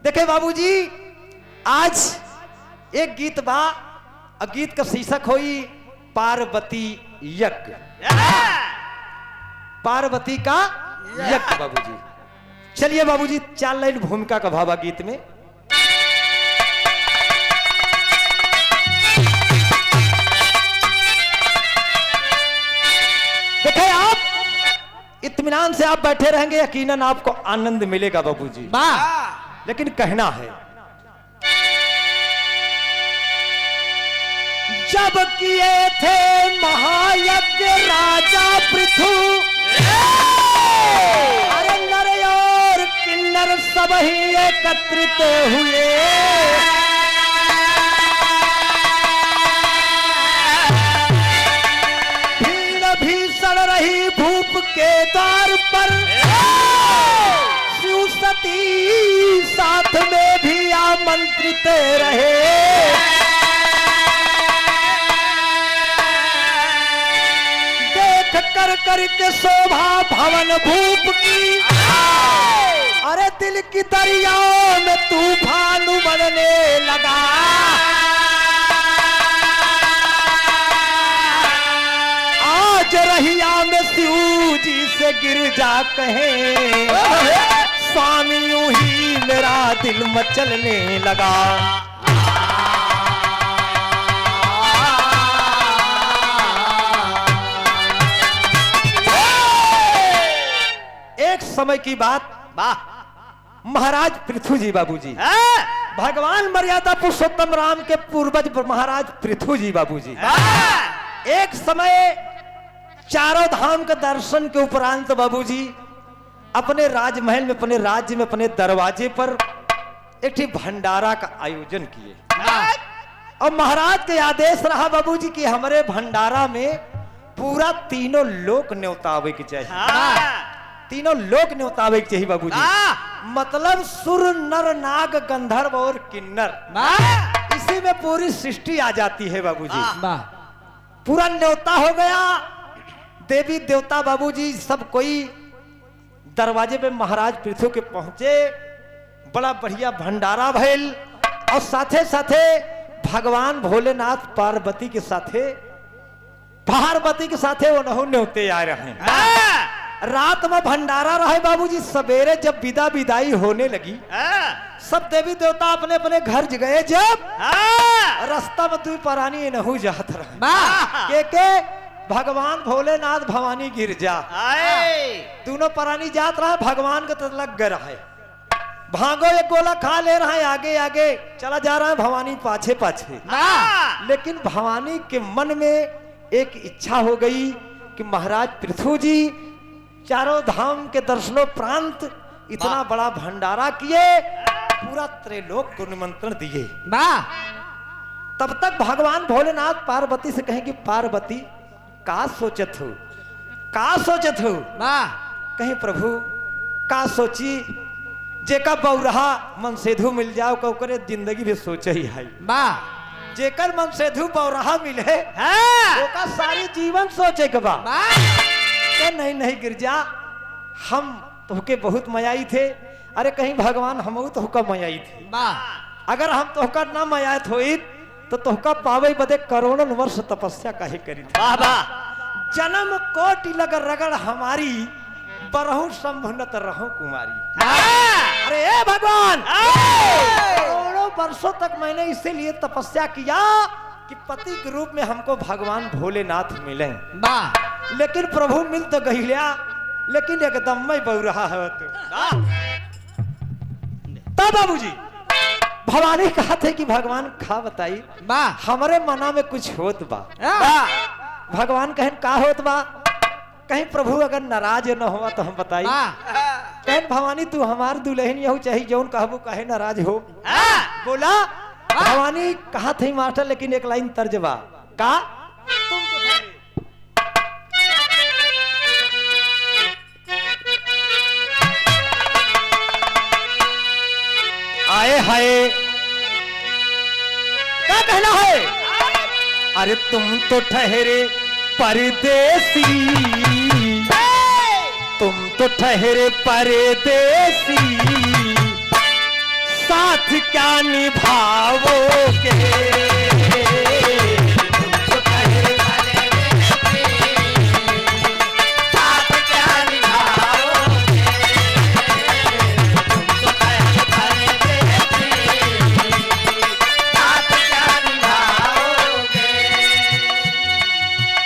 देखे बाबूजी, आज एक गीत बा, गीत का शीर्षक होई पार्वती यज्ञ। पार्वती का यज्ञ बाबूजी। चलिए बाबूजी, 4 लाइन भूमिका का भावा गीत में। देखे आप इत्मीनान से आप बैठे रहेंगे, यकीनन आपको आनंद मिलेगा बाबूजी। लेकिन कहना है, जब किए थे महायज्ञ राजा पृथु, अरे नर और किन्नर सब ही एकत्रित हुए। भीड़ भीषण रही भूप के द्वार पर, शिव सती साथ में भी आमंत्रित रहे। कर करके शोभा भवन भूप की, अरे दिल की दरियाओं में तूफान उमड़ने लगा। आज रहिया में शिव जी से गिरजा कहे, स्वामी यूं ही मेरा दिल मचलने लगा। समय की बात, महाराज पृथु जी बाबूजी, भगवान मर्यादा पुरुषोत्तम राम के पूर्वज महाराज पृथु जी बाबूजी, एक समय चारों धाम के दर्शन के उपरांत बाबूजी अपने राजमहल में, अपने राज्य में, अपने दरवाजे पर एक भंडारा का आयोजन किए। और महाराज के आदेश रहा बाबूजी कि हमारे भंडारा में पूरा तीनों लोक न्योतावे की चाहिए। तीनों लोक न्योतावे चाहिए बाबूजी। मतलब सुर नर नाग गंधर्व और किन्नर, इसी में पूरी सृष्टि आ जाती है बाबूजी। पूरा न्योता हो गया, देवी देवता बाबूजी सब कोई दरवाजे पे महाराज पृथु के पहुंचे। बड़ा बढ़िया भंडारा भइल, और साथे साथे भगवान भोलेनाथ पार्वती के साथे वो नहु न्योते आ रहे हैं। रात में भंडारा रहे बाबूजी। सवेरे जब विदाई होने लगी, सब देवी देवता अपने अपने घर गए। जब रास्ता में दुई प्राणी नहु जात रहे, के भगवान भोलेनाथ भवानी गिरजा, दोनों प्राणी जात रहा। भगवान को तो लग गए रहे, भागो एक गोला खा ले रहा है, आगे आगे चला जा रहा है, भवानी पाछे पाछे। लेकिन भवानी के मन में एक इच्छा हो गई कि महाराज पृथु जी चारों धाम के दर्शनोपरांत इतना बड़ा भंडारा किए, पूरा त्रैलोक को निमंत्रण दिए। तब तक भगवान भोलेनाथ पार्वती से कहें कि पार्वती का सोचत हो, का सोचत हो? कहीं प्रभु का सोची, जेका बौरहा मन सेधु मिल जाओ को करे जिंदगी में सोचे ही है। जेकर मन सेधु बौरहा मिले ओका सारी जीवन सोचे के बा। नहीं नहीं गिरजा, हम तोहके बहुत मयाई थे। अरे कहीं भगवान हम तोहका मयाई थे। अगर हम तोहका ना मयात होई तो तोहका पावे बदे करोड़ों वर्ष तपस्या काहे करी थी। जन्म कोटि लग रगड़ हमारी, बरहु संभुनत रहूं कुमारी। अरे ए भगवान, करोड़ों वर्षों तक मैंने इसीलिए तपस्या किया कि पति के रूप में हमको भगवान भोलेनाथ मिले। लेकिन प्रभु मिल तो गहिलिया, लेकिन एकदम में बौरहा है। तब बाबूजी भवानी कहा थे कि भगवान खा बताई, हमारे मना में कुछ होत बा। भगवान कहें का होत बा? कहीं प्रभु अगर नाराज न हुआ तो हम बताई। कहें भवानी तू हमार दुल्हन यहू चाहिए जौन कहबू, कहे नाराज हो। बोला भवानी कहा थे मास्टर, लेकिन एक लाइन तर्जबा का तुम तो आए हाय, क्या कहना है? अरे तुम तो ठहरे परदेसी, तुम तो ठहरे परदेसी, साथ क्या निभाओगे।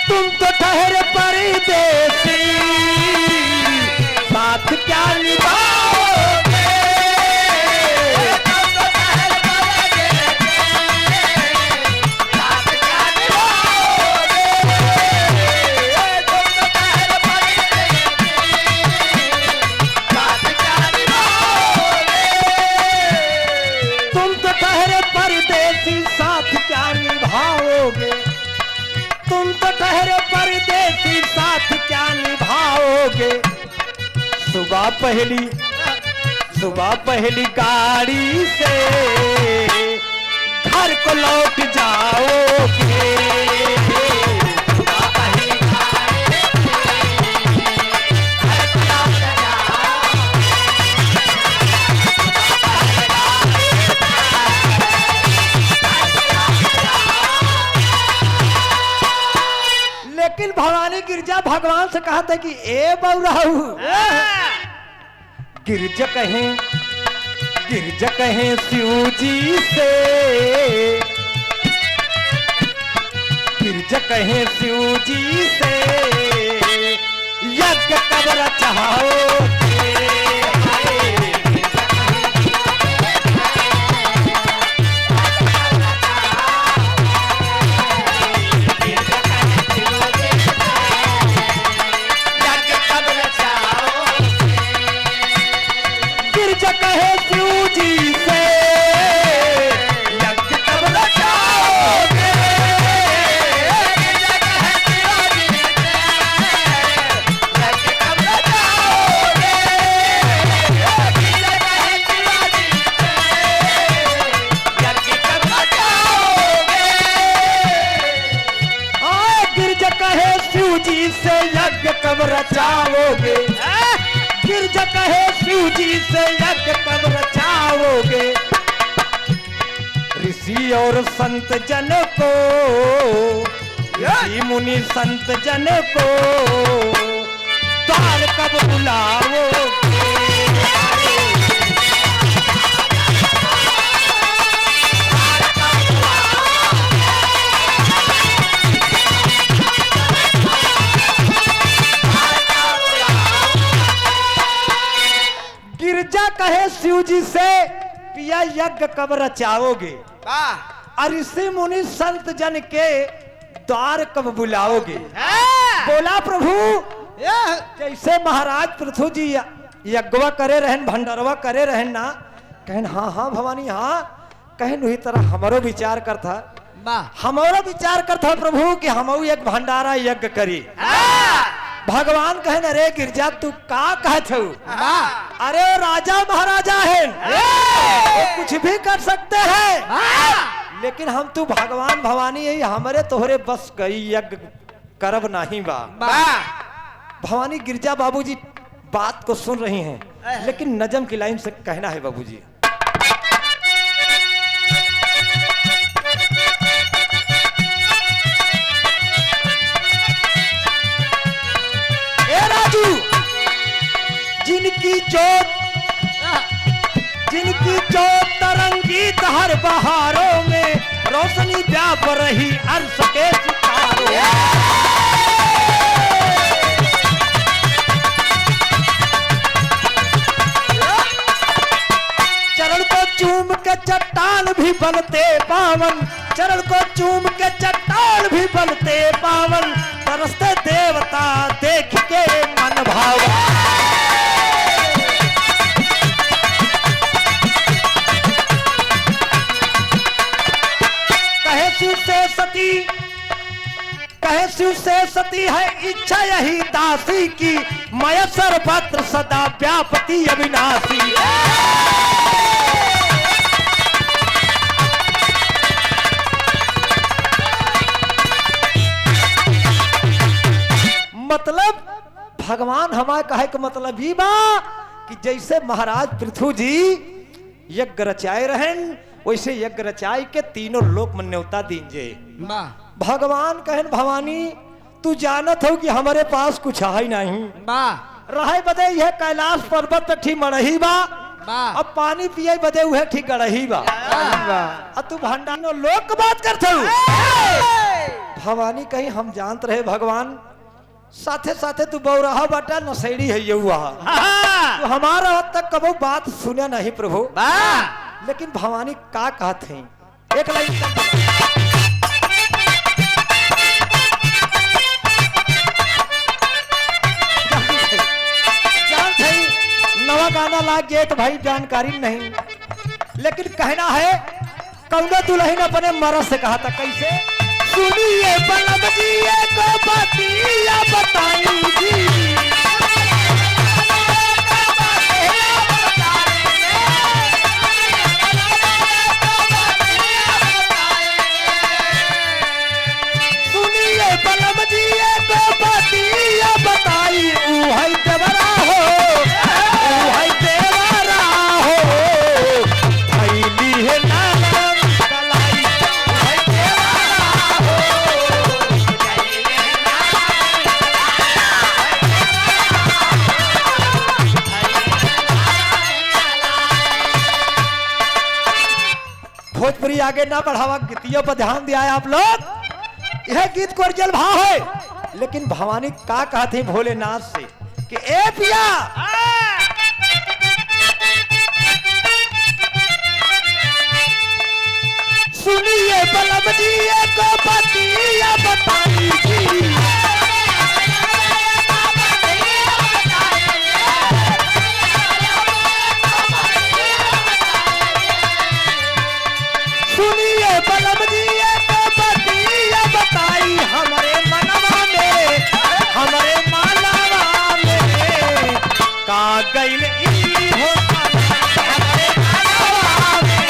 तुम तो ठहरे परदेसी, साथ क्या निभाओगे। तुम तो ठहरे परदेसी, साथ क्या निभाओगे। तुम तो ठहरे परदेसी, साथ क्या निभाओगे। सुबह पहली गाड़ी से घर को लौट जाओगे। लेकिन भवानी गिरजा भगवान से कहा था कि ए बउराहू, गिरजा कहें शिव जी से, गिरजा कहें शिव जी से, यज्ञ कब रचाओगे। कब रचाओगे। गिरजा कहे शिव जी से यज्ञ कब रचाओगे। ऋषि और संत जन को, ऋषि मुनि संत जन को द्वार कब बुलाओगे। गिरजा कहे शिव जी से पिया यज्ञ कब रचाओगे। और ऋषि मुनि संत जन के द्वार कब बुलाओगे। बोला प्रभु, जैसे महाराज पृथु जी यज्ञवा करे रहन, भंडारवा करे रहन ना, कहन हाँ हाँ भवानी हाँ, कहन वही तरह हमारो विचार करता, हमारो विचार करता प्रभु कि हम एक भंडारा यज्ञ करी। भगवान कहन अरे गिरजा तू का कहत हो। अरे राजा महाराजा है, वो कुछ भी कर सकते हैं, लेकिन हम तू भगवान भवानी यही हमारे तोहरे बस कई यज्ञ करब नहीं बा। भवानी गिरजा बाबूजी बात को सुन रही हैं, लेकिन नजम की लाइन से कहना है बाबूजी। जिनकी जोत तरंगी हर बहारों में, रोशनी व्याप रही अर्श के सितारों। चरण को चूम के चट्टान भी बनते पावन, चरण को चूम के चट्टान भी बनते पावन, तरसते देवता देख के मन भावन। कहे शिव से सती है इच्छा यही दासी की, मय सर्वत्र सदा व्यापति अविनाशी। मतलब भगवान हमारे कहे का मतलब ही बा कि जैसे महाराज पृथु जी यज्ञ रचाए रहन वैसे यज्ञ रचाई के तीनों लोक में न्योता दीजे। भगवान कहन भवानी तू जानत हो कि हमारे पास कुछ है नहीं, रहे बदे यह कैलाश पर्वत पे ठीक मरही बा, अब पानी पिए बदे उहे ठीक गड़ही बा, अब तू भंडारो लोक की बात करते हो। भवानी कहीं हम जानत रहे भगवान साथे साथे तू बौराहा बाटा नशेड़ी है ये हुआ तो हमारा अब तक कबो बात सुने नहीं प्रभु। लेकिन भवानी का कहते हैं एक लाइन जानते नवा गाना लाग गए तो भाई जानकारी नहीं, लेकिन कहना है कौनो दुल्हन अपने मरद से कहा था कैसे, सुनिए बलम जी को बतिया बताई जी, सुनिए बलम जी को बतिया बताई उहई देवरा हो, उहई देवरा हो, थैली है नाम कलाई उहई देवरा हो, भोजपुरी आगे ना बढ़ावा, गीतियों पर ध्यान दिया है आप लोग। यह गीत को अर्जल भाव है, लेकिन भवानी का कहते हैं भोलेनाथ से कि ए पिया सुनिए बलम जी को बतिया बताई जी, सुनिए बलम जी को बतिया बताई हमारे मनवा में, हमारे मालवा में का गइल ई हो हमारे मालवा में,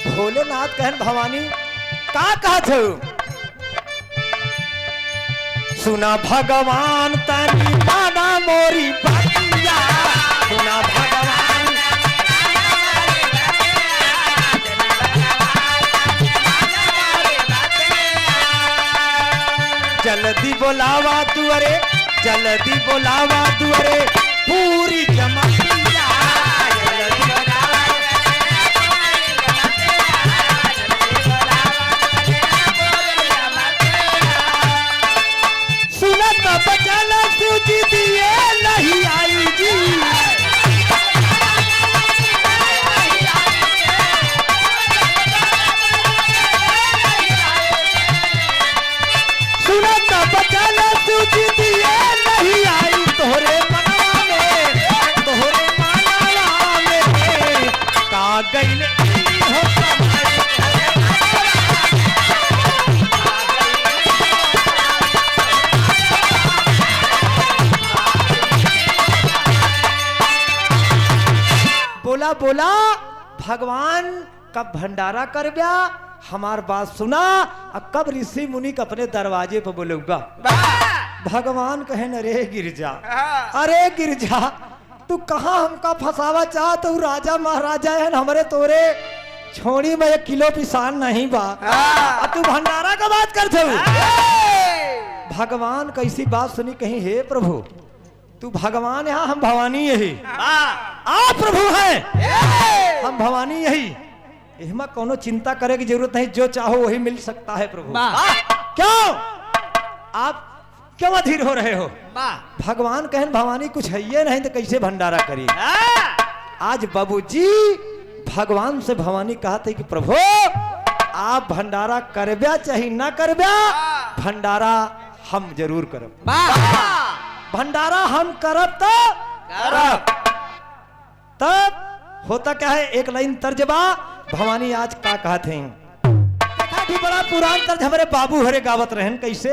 भोलेनाथ कहन भवानी का कहत हो, सुना भगवान तनी माना मोरी बतिया, सुना भगवान जल्दी बोलावा दुअरे, जल्दी बोलावा दुअरे पूरी जमातिया, जल्दी बोलावा सुनत बचल सूजी दिए नहीं आई जी, सुनत बचल सूजी दिए नहीं आई तोहरे मनवा में, तोहरे मनवा में का गइल ई हो बोला बोला भगवान कब भंडारा कर गया हमार बात सुना, और कब ऋषि मुनि के अपने दरवाजे पर बोलूंगा। भगवान कहे अरे गिरजा, अरे गिरजा तू कहाँ हमका फंसावा चाह, तू राजा महाराजा है हमारे तोरे छोड़ी में 1 किलो पिसान नहीं बा, तू भंडारा का बात करते हो। भगवान कैसी बात सुनी कहीं हे प्रभु तू भगवान यहाँ हम भवानी यही, आप प्रभु हैं हम भवानी यही, इसमें कोनो चिंता करे की जरूरत नहीं, जो चाहो वही मिल सकता है प्रभु। क्यों आप क्यों अधीर हो रहे हो? भगवान कहन भवानी कुछ है ये नहीं तो कैसे भंडारा करी। आज बाबूजी भगवान से भवानी कहते कि प्रभु आप भंडारा करब्या चाहे ना करब्या, भंडारा हम जरूर करब, भंडारा हम करब तो करब। तब होता क्या है एक लाइन तर्जबा भवानी आज का कहते हैं, काफी बड़ा पुरान तर्ज हमारे बाबू हरे गावत रहन कैसे,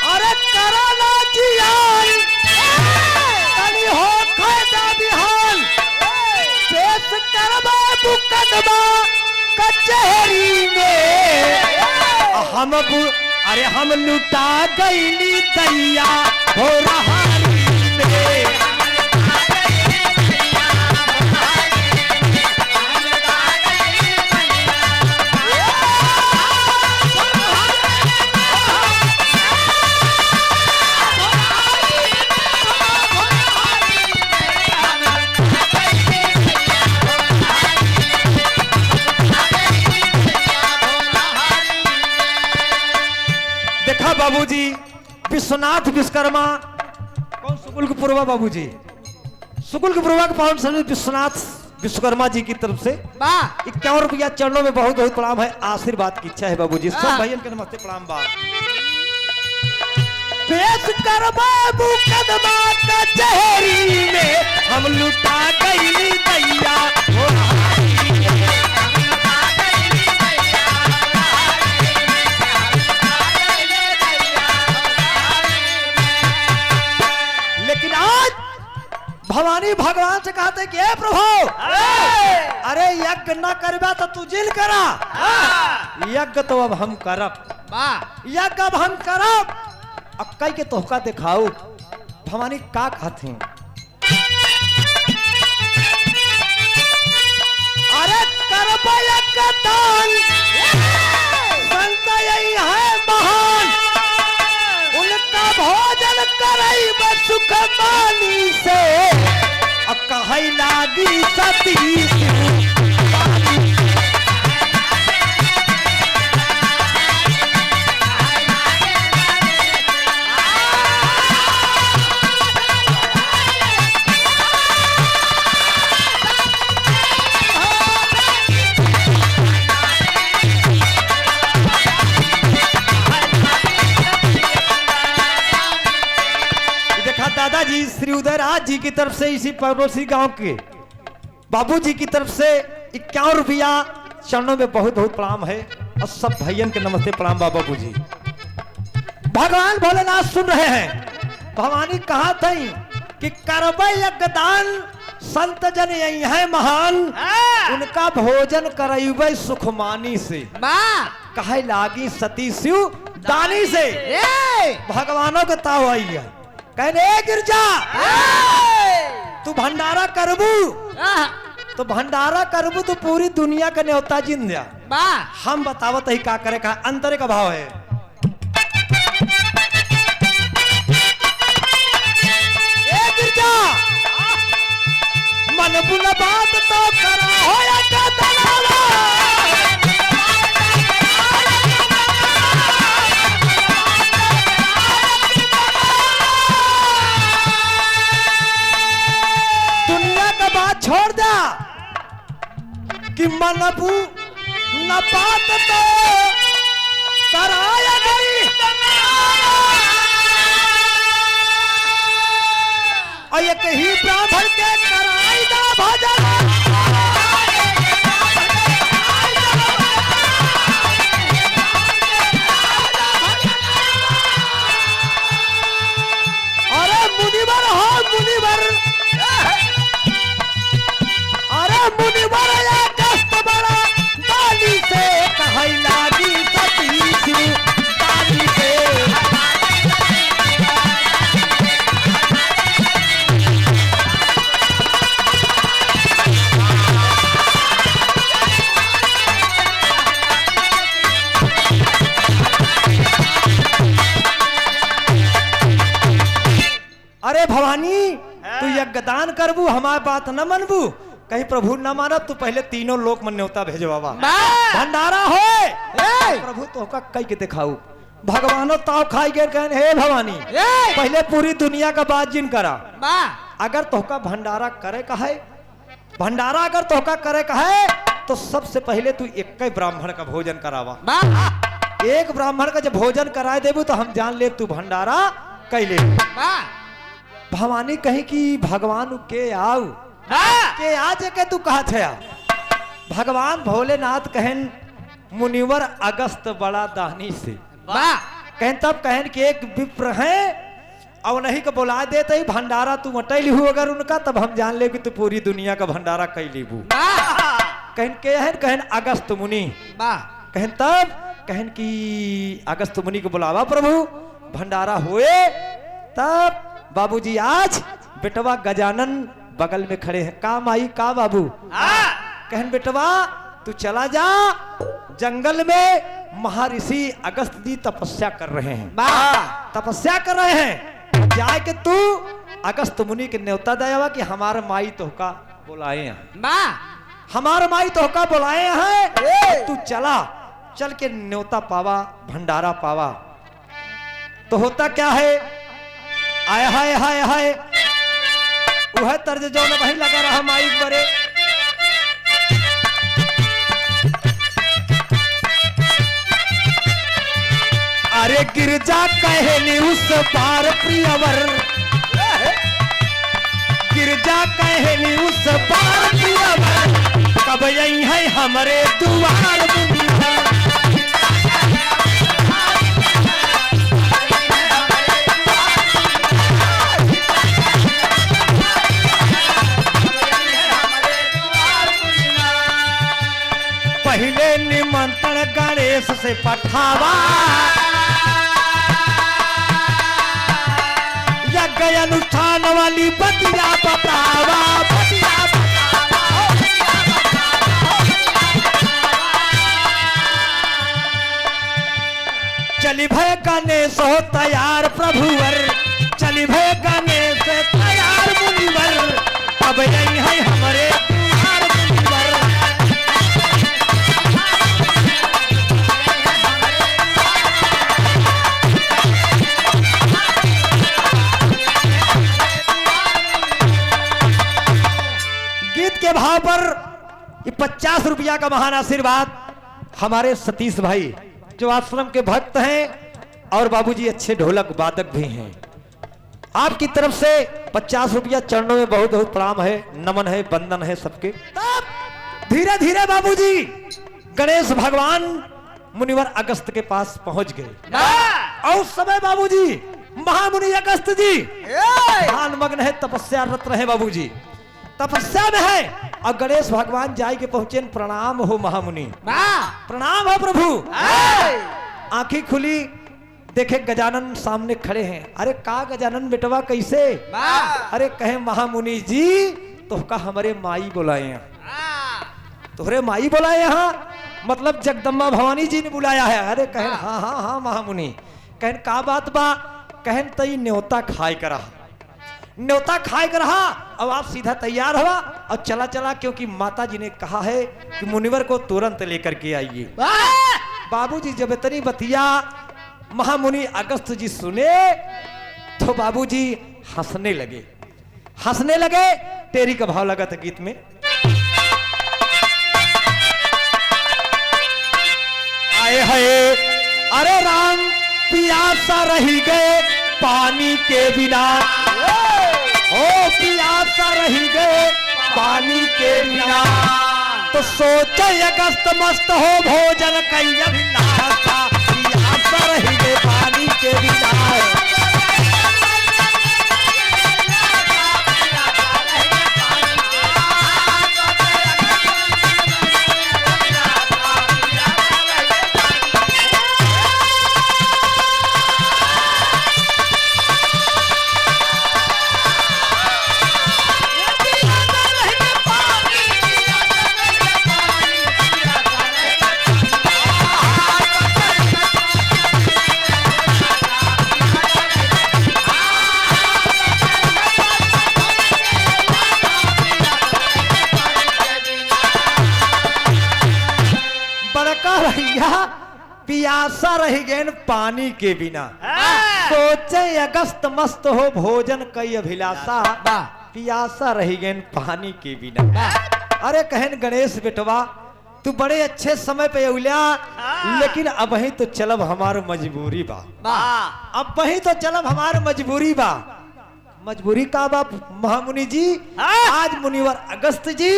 अरे कराला जियान तनी हो खैदा बिहान पेश करबा मुकदमा कचहरी में अरे हम लुटा गईली दैया हो रहारी में। देखा बाबूजी विश्वनाथ विश्वकर्मा कौन सुकुल के पूर्वा बाबूजी सुकुल के पूर्वा के पावन स्वामी विश्वनाथ विश्वकर्मा जी की तरफ से 51 रुपया चरणों में बहुत बहुत प्रणाम है। आशीर्वाद की इच्छा है बाबूजी। सब भाइयों के नमस्ते प्रणाम। बात विश्वकर्मा मुकदमा कचहरी में हम लुटा गईली दैया हो रहारी में। लेकिन आज भवानी भगवान से कहते कि हे प्रभु अरे यज्ञ न करबा तो तू जिल करा। यज्ञ तो अब हम करब, यज्ञ अब हम करब। अब कई के तोहका दिखाओ। भवानी का कहते हैं अरे करब यज्ञ दान संत यही है महान। उनका भोजन करई सुख मानी से अब कहीं लागी सती दादाजी श्री उदयराज जी की तरफ से इसी पड़ोसी गांव के बाबूजी की तरफ से 51 रुपया चरणों में बहुत बहुत प्रणाम है। और सब भाइयों के नमस्ते प्रणाम। बाबूजी भगवान भोलेनाथ सुन रहे हैं। भवानी कहा थी कि करबै यज्ञदान संत जन यही है महान। उनका भोजन करैबै सुखमानी से कहे लागी सती शिव दानी से। भगवानों के ताव आई है कहने गिरजा तू भंडारा करबू तो भंडारा करबू तो पूरी दुनिया का न्योता जिन दिया। हम बतावत ही का करे का अंतर का भाव है। ए गिरजा मन बुन बात तो करा होया का तलावा। छोड़ दा कि मनबू न बात तो कराया गई और एक ही ब्राह्मण के कराई दा भजन। अरे मुनिवर हो मुनिवर मुनिवर कष्ट बड़ा दानी से कहीं लागी सती शिव दानी से। अरे भवानी तू यज्ञदान करबू हमार बात न मनबू कहीं प्रभु न मानब तो पहले तीनों लोक मन न्योता भेजो बाबा भंडारा हो प्रभु तो कई के दिखाऊ। भगवानो ताव खाई गए कहने हे भवानी पहले पूरी दुनिया का बात जिन करा। अगर तोहका भंडारा करे का है भंडारा अगर तोहका करे का है तो सबसे पहले तू एक ही ब्राह्मण का भोजन करावा। एक ब्राह्मण का जब भोजन कराए देबू तो हम जान ले तू भंडारा कैले। भवानी कहीं की भगवान के आओ के आज के तू कहा थे भगवान भोलेनाथ कहन मुनिवर अगस्त बड़ा दानी से कहन तब कहन कि एक विप्र है और नहीं को बुला देते ही भंडारा तू मटैली हूँ अगर उनका तब हम जान ले कि तू पूरी दुनिया का भंडारा कैली हूँ। कहन के हैं कहन अगस्त मुनि कहन तब कहन की अगस्त मुनि को बुलावा प्रभु भंडारा हुए तब बाबूजी आज बेटवा गजानन बगल में खड़े हैं का माई का बाबू कहन बेटवा तू चला जा जंगल में महर्षि अगस्त जी तपस्या कर रहे हैं तपस्या कर रहे हैं जाए के तू अगस्त मुनि के न्योता दयावा कि हमारे माई तोहका बुलाए हैं हमारे माई तोहका बुलाए हैं तू चला चल के न्योता पावा भंडारा पावा तो होता क्या है आय हाय हाय हाय वह तर्ज जो न वही लगा रहा माई बरे अरे गिरजा कहली उस पार प्रियवर गिरजा कहली उस पार प्रियवर कब यही है हमारे दुआर पहले निमंत्रण गणेश से पठावा यज्ञ अनुष्ठान वाली बतिया बतावा चली भय गणेश हो तैयार प्रभुवर चली भय गणेश तैयार मुनिवर अब यही है हमारे दुआर मुनिवर गीत के भाव पर 50 रुपया का महान आशीर्वाद हमारे सतीश भाई जो आश्रम के भक्त हैं और बाबूजी अच्छे ढोलक वादक भी हैं आपकी तरफ से 50 रुपया चरणों में बहुत बहुत प्रणाम है नमन है वंदन है सबके तब धीरे धीरे बाबूजी गणेश भगवान मुनिवर अगस्त के पास पहुंच गए और उस समय बाबूजी महामुनि अगस्त जी ध्यान मग्न है तपस्यारत रहे बाबूजी तपस्या में है और गणेश भगवान जाए के पहुंचे प्रणाम हो महामुनि प्रणाम हो प्रभु आंखें खुली देखे गजानन सामने खड़े हैं अरे का गजानन बेटवा कैसे अरे कहे महामुनि जी तोहका हमारे माई बुलाए हैं तोहरे माई बुलाए यहाँ मतलब जगदम्बा भवानी जी ने बुलाया है अरे कहन हाँ हाँ हाँ महामुनि कहन का बात बा कहन तई न्योता खाए करा न्योता खाए कर रहा अब आप सीधा तैयार हुआ और चला चला क्योंकि माता जी ने कहा है कि मुनिवर को तुरंत लेकर के आइए बाबूजी जब इतनी बतिया महामुनि अगस्त जी सुने तो बाबूजी हंसने लगे तेरी का भाव लगा था गीत में आए है अरे राम पियासा रही गए पानी के बिना ओ पियासा रही गए पानी के बिना तो सोचे अगस्त मस्त हो भोजन कई अभिलाषा पियासा रही गए पानी के बिना पियासा रह गए पानी के बिना सोचे अगस्त मस्त हो भोजन कई अभिलाषा पियासा रह गए पानी के बिना अरे कहन गणेश बेटवा तू बड़े अच्छे समय पे उलिया लेकिन अब ही तो चलब हमार मजबूरी बा अब वही तो चलब हमार मजबूरी बा मजबूरी का बा महामुनि जी आज मुनिवर अगस्त जी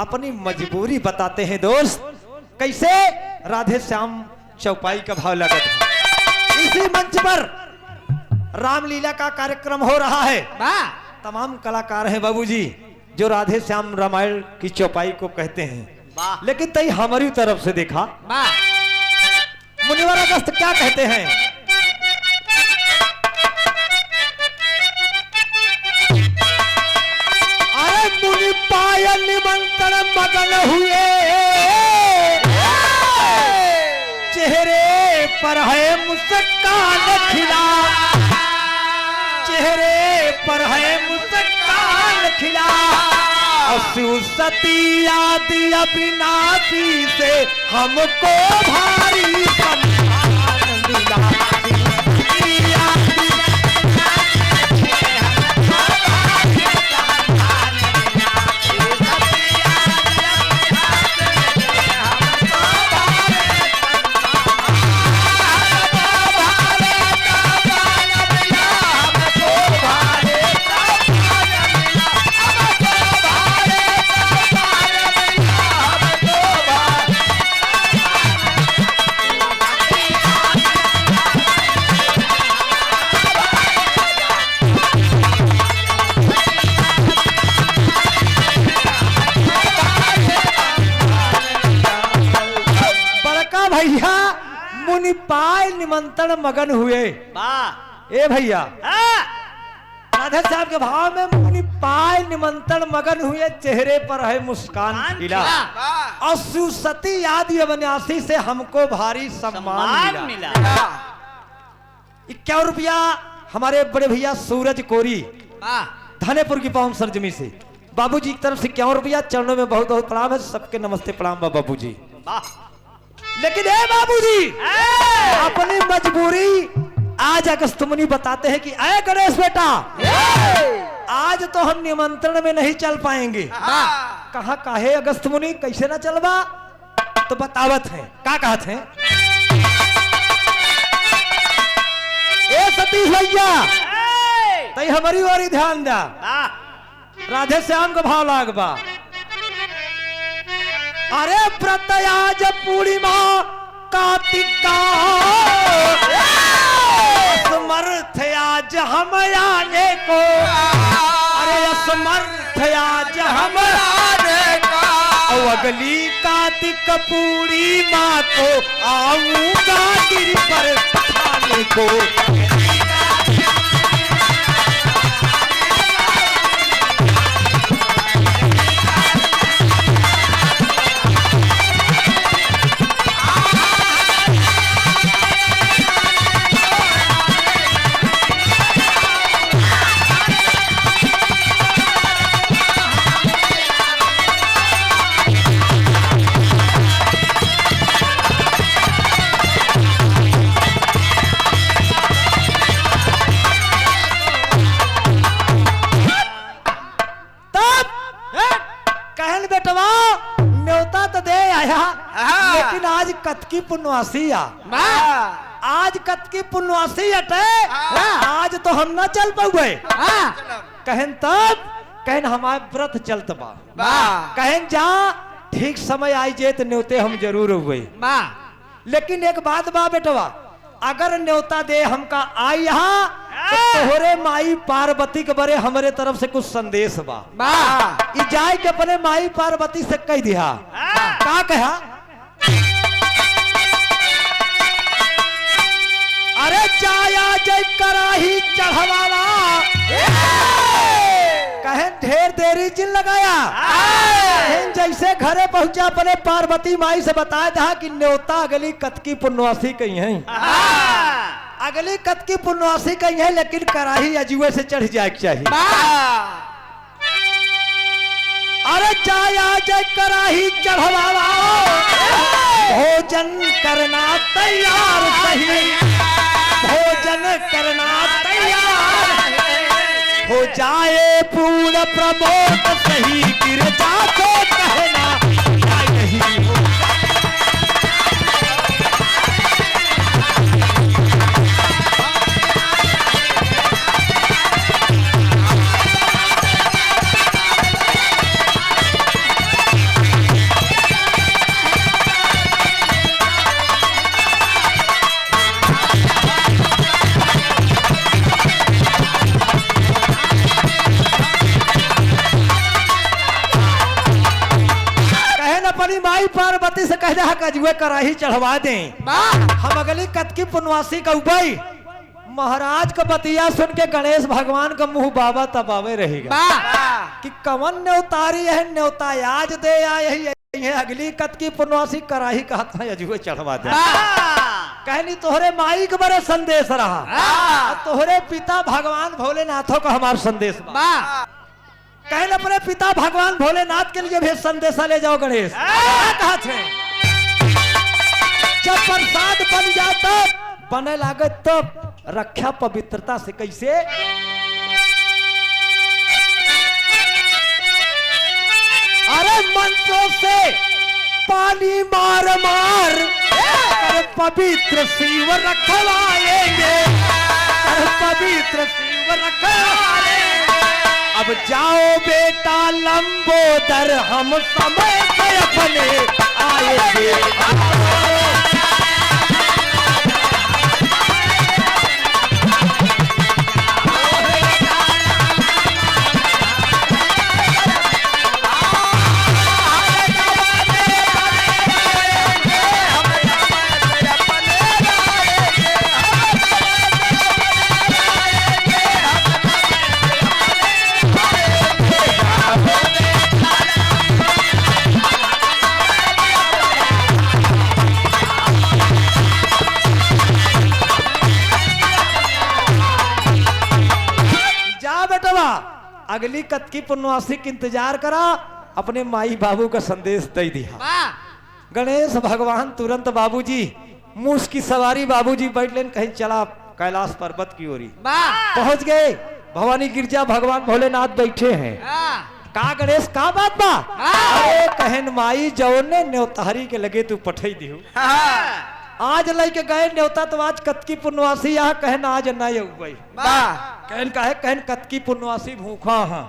अपनी मजबूरी बताते हैं दोस्त कैसे राधे श्याम चौपाई का भाव लगा था इसी मंच पर रामलीला का कार्यक्रम हो रहा है तमाम कलाकार हैं बाबूजी जो राधे श्याम रामायण की चौपाई को कहते हैं लेकिन तई हमारी तरफ से देखा। मुनिवर अगस्त क्या कहते हैं? अरे मुनि पायल निमंत्रण मगन हुए, चेहरे पर है मुस्कान खिला, चेहरे पर है मुस्कान खिला। सती याद अविनाशी से हमको भारी सम्मान मिला। भैया मुनि पायल निमंत्रण मगन हुए। ए भैया राधे साहब के भाव में मुनि पायल निमंत्रण मगन हुए, चेहरे पर है मुस्कान खिला। और सुसती याद अविनाशी से हमको भारी सम्मान मिला। 51 रुपया हमारे बड़े भैया सूरज कोरी धनेपुर की पावन सरजमी से बाबूजी की तरफ से 51 रुपया। चरणों में बहुत बहुत प्रणाम है, सबके नमस्ते प्रणाम बाबूजी। लेकिन ए बाबूजी अपनी मजबूरी आज अगस्त मुनि बताते हैं कि अरे गणेश बेटा आज तो हम निमंत्रण में नहीं चल पाएंगे। कहा काहे अगस्त मुनि, कैसे ना चलवा? तो बतावत हैं क्या कहते हैं। ए सतीश भैया तई हमारी ओर ध्यान दा, राधे श्याम को भाव लागबा। अरे प्रतयाज पूर्णिमा कार्तिका समर्थ आज हम आने को, अरे समर्थ आज हम आने को। अगली कार्तिक पूर्णिमा को आऊंगा गिर पर खाने को। न्योता तो दे आया, लेकिन आज कतकी पुण्यवासी आज कतकी पुण्यवासी अटे, आज तो हम ना चल पाए। कहन तब कहन हमारे व्रत चलत बा, कहन जा ठीक समय आई जे तो न्योते हम जरूर हुए। लेकिन एक बात बा बेटवा, अगर न्योता दे हमका आई यहाँ तो तोहरे माई पार्वती के बरे हमारे तरफ से कुछ संदेश बा। जाए के अपने माई पार्वती से कह दिया। का कहा? अरे जाया जय कराही चढ़वावा, कहें ढेर देरी जिन लगाया। जैसे घरे पहुंचा अपने पार्वती माई से बताया था कि न्योता अगली कतकी पुण्यवासी कही है, अगली कतकी पुण्यवासी कही है, लेकिन कराही अजुए से चढ़ जाए चाहिए। अरे जाया जय कराही चढ़वावा, भोजन करना तैयार सही, भोजन करना तैयार हो जाए पूर्ण प्रमोद सही, गिरजा को कहना नहीं हो। पति से कह जा कजुए कराही चढ़वा दें। हम अगली कतकी पुनवासी का उपाय महाराज का बतिया सुन के गणेश भगवान का मुंह बाबा तबावे रहेगा कि कवन न्योतारी है, न्योता आज दे यही है अगली कतकी पुनवासी कराही कहता है अजुए चढ़वा दे। कहनी तोहरे माई के बड़े संदेश रहा, तोहरे पिता भगवान भोलेनाथों का हमारा संदेश कहने अपने पिता भगवान भोलेनाथ के लिए भी संदेशा ले जाओ गणेश। कहा थे जब प्रसाद बन जाता बने लागत तो रक्षा पवित्रता से कैसे अरे मंत्रों से पानी मार मार पवित्र शिव रखवाएंगे, पवित्र शिव रखवाएंगे। अब जाओ बेटा लंबोदर हम समय से अपने आएंगे। अगली कतकी पुनवासी के इंतजार करा, अपने माई बाबू का संदेश दे दिया। गणेश भगवान तुरंत बाबूजी मूस की सवारी बाबूजी बैठ लेन कहीं चला कैलाश पर्वत की ओरी पहुंच गए। भवानी गिरजा भगवान भोलेनाथ बैठे हैं। का गणेश का बात बा? अरे कहन माई जौने न्योतारी के लगे तू पठई दियो आज लेके गए न्योता तो आज कतकी पुनवासी यहाँ कहन आज नहीं हुई। कहन का है कहन कतकी पुनवासी भूखा हाँ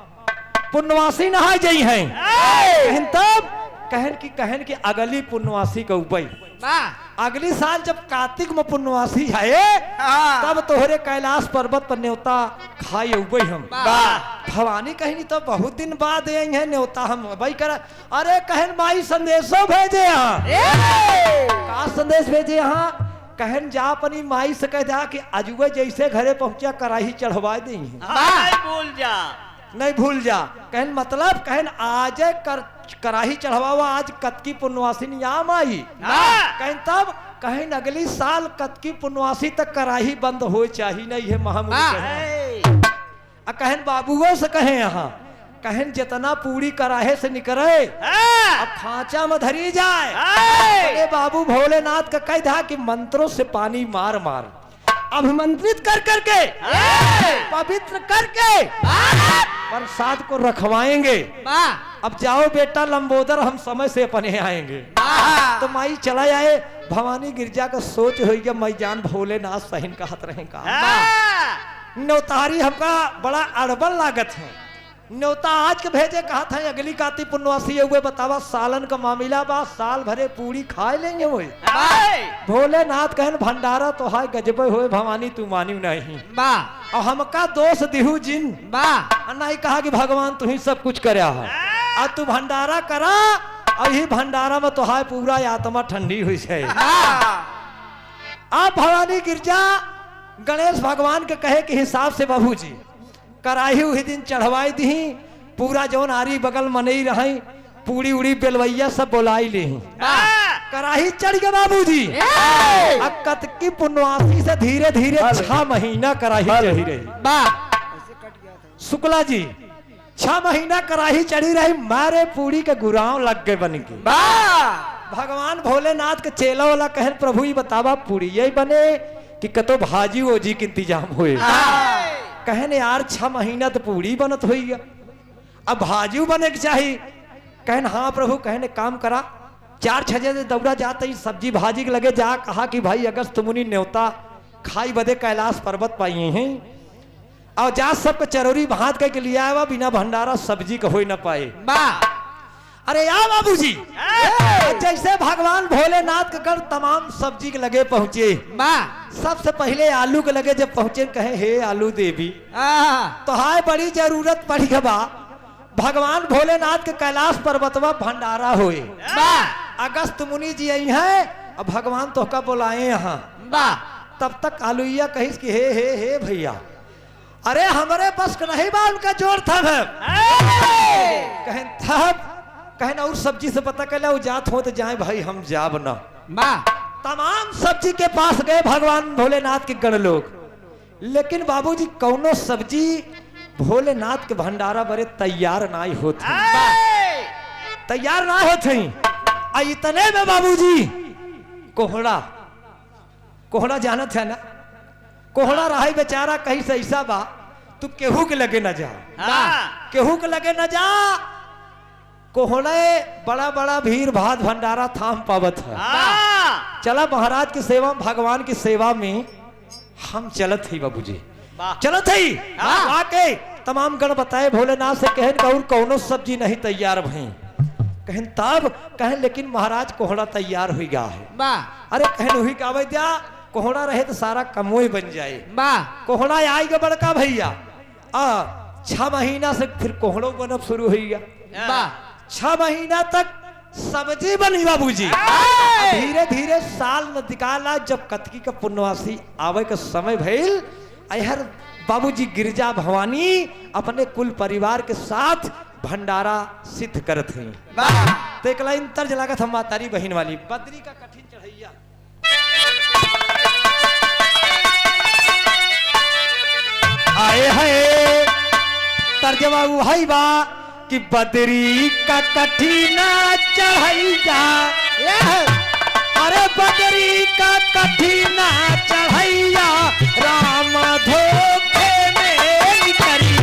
पुनवासी नहा जाई हैं। कहन तब कहन की अगली पुनवासी का उबई अगली साल जब कार्तिक में पुनवासी आए तब तोहरे कैलाश पर्वत पर न्योता खाए उबई हम। भवानी कहनी तो बहुत दिन बाद आई है न्योता हम भाई कर। अरे कहन माई संदेशो भेजे यहाँ का संदेश भेजे यहाँ कहन जा अपनी माई से कह जा कि अजुए जैसे घरे पहुंचा कराही चढ़वा दी भूल जा नहीं भूल जा। कहन मतलब कहन आज कराही चढ़वावा आज कतकी पुनवासी याम आई। कहन तब कहन अगली साल कतकी पुनवासी तक कराही बंद हो चाहिए नहीं है महामुनि। कहन बाबुओं से कहे यहाँ कहन जितना पूरी कराहे से निकले अब खांचा में धरी जाए। अरे बाबू भोलेनाथ का कह था कि मंत्रों से पानी मार मार अभिमंत्रित कर करके पवित्र करके प्रसाद को रखवाएंगे। अब जाओ बेटा लंबोदर हम समय से अपने आएंगे। तो माई चला जाए। भवानी गिरजा का सोच हो गया मैं जान भोलेनाथ सहिन का हाथ रहे का न्योतारी हमका बड़ा अड़बल लागत है। न्योता आज के भेजे कहा था अगली काती पुनवासी हुए बतावा सालन का मामला बा साल भरे पूरी खाए लेंगे वो भोलेनाथ कहन भंडारा तो हाय गजबे हुए भवानी तू मानी नहीं और हमका दोष दिहू जिन नहीं कहा कि भगवान तू ही सब कुछ करया है और तू भंडारा करा और ही भंडारा में तो हाय पूरा आत्मा ठंडी हुई है। आप भवानी गिरजा गणेश भगवान के कहे के हिसाब से बाबूजी कराही उही दिन चढ़वाई दी पूरा जौन आरी बगल मनई रही पूरी उड़ी बेलवैया सब बोलाई ली कराही चढ़ गए बाबूजी। अब कतकी पुनवासी से धीरे धीरे 6 महीना कराही चढ़ी रही शुक्ला जी 6 महीना कराही चढ़ी रही मारे पूरी के गुराव लग गए बन के। भगवान भोलेनाथ के चेला वाला कहन प्रभु ही बतावा पूरी यही बने कि कतो भाजी ओजी के इंतजाम हुए। कहने यार 6 महीना तो पूरी बनत हुई अब भाजी बने के चाहिए। कहन हाँ प्रभु कहने काम करा 4 छजे से दौड़ा जाता ही सब्जी भाजी के लगे जा कहा कि भाई अगस्त मुनि न्योता खाई बदे कैलाश पर्वत पाइए हैं और जा सबको चरोरी भात के लिए आया बिना भंडारा सब्जी का हो न पाए। अरे या बाबूजी जैसे भगवान भोलेनाथ के घर तमाम सब्जी के लगे पहुंचे सबसे पहले आलू के लगे जब पहुंचे कहे हे आलू देवी तो हाय बड़ी जरूरत पड़ी बा भगवान भोलेनाथ के कैलाश पर्वतवा भंडारा होए। अगस्त मुनि जी आई हैं अब भगवान तो का बुलाए यहाँ। तब तक आलुइया कही कि हे भैया, अरे हमारे बस का नहीं बा उनका जोर था। कहें और सब्जी से पता कर जात हो तो जाए भाई हम जाब ना। तमाम सब्जी के पास गए भगवान भोलेनाथ के गण लोग, लेकिन बाबूजी कौनो सब्जी भोलेनाथ के भंडारा बड़े तैयार ना होते, तैयार ना होते। इतने में बाबूजी कोहड़ा जानत है ना, कोहड़ा रहा बेचारा कहीं से ऐसा बा तू केहू के लगे न जा, केहू के लगे न जा। कोहड़े बड़ा बड़ा भीड़ भात भंडारा थाम पावत है। चला महाराज की सेवा भगवान की सेवा में हम चलत ही बाबूजी, चलत ही आके तमाम गण बताए भोलेनाथ से कहन और कौनो सब्जी नहीं तैयार भई। कहन तब कहन लेकिन महाराज कोहड़ा तैयार हुई गा है। अरे कहन हुई का वैद्या कोहड़ा रहे तो सारा कमोई बन जाए। कोहड़ा आएगा बड़का भैया 6 महीना से फिर कोहड़ो बनब शुरू हो गया। 6 महीना तक सब्जी बनी बाबूजी। धीरे धीरे साल न निकाला जब कतकी का पुण्यवासी आवे का समय भइल, अहर बाबूजी गिरजा भवानी अपने कुल परिवार के साथ भंडारा सिद्ध करत हैं। तो एक लाइन तर्ज लागत हम तारी बहन वाली बद्री का कठिन चढ़ैया। आए है तर्जमा वही बा कि बद्री का कठिन चढ़ैया, अरे बद्री का कठिन चढ़ैया राम धोखे में करी।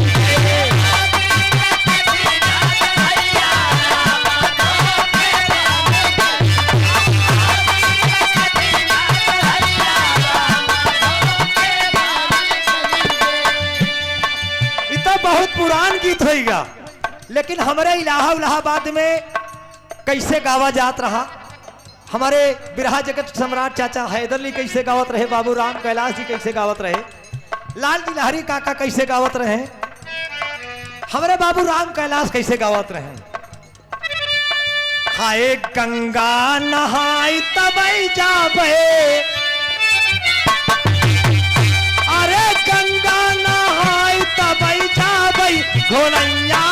बहुत पुरान गीत होगा, लेकिन हमारे इलाहाबाद में कैसे गावा जात रहा। हमारे बिरहा जगत सम्राट चाचा हैदर अली कैसे गावत रहे, बाबू राम कैलाश जी कैसे गावत रहे, लाल जी लहरी काका कैसे गावत रहे, हमारे बाबू राम कैलाश कैसे गावत रहे। हाय गंगा नहाई तबई जाबे, अरे गंगा नहाई तबई जाबे घोड़ैया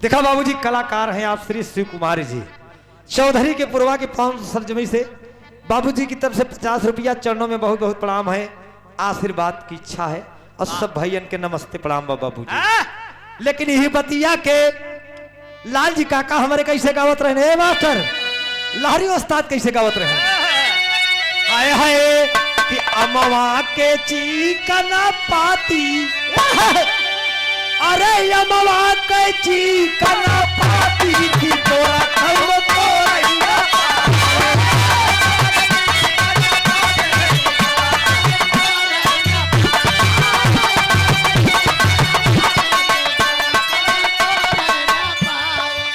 देखा बाबूजी कलाकार हैं आप श्री शिव कुमार जी चौधरी के पुरवा के 500 सरजमी से बाबूजी की तरफ से 50 रुपया चरणों में बहुत बहुत प्रणाम है, आशीर्वाद की इच्छा है और सब भाइयन के नमस्ते प्रणाम बाबूजी। लेकिन यही बतिया के लाल जी काका हमारे कैसे गावत रहे मास्टर लहरी उस्ताद कैसे गावत रहे। आए हाय कि अमवा के चीकना पाती, अरे यमवा कैची कना पाती थी तोरा खम तोरैया।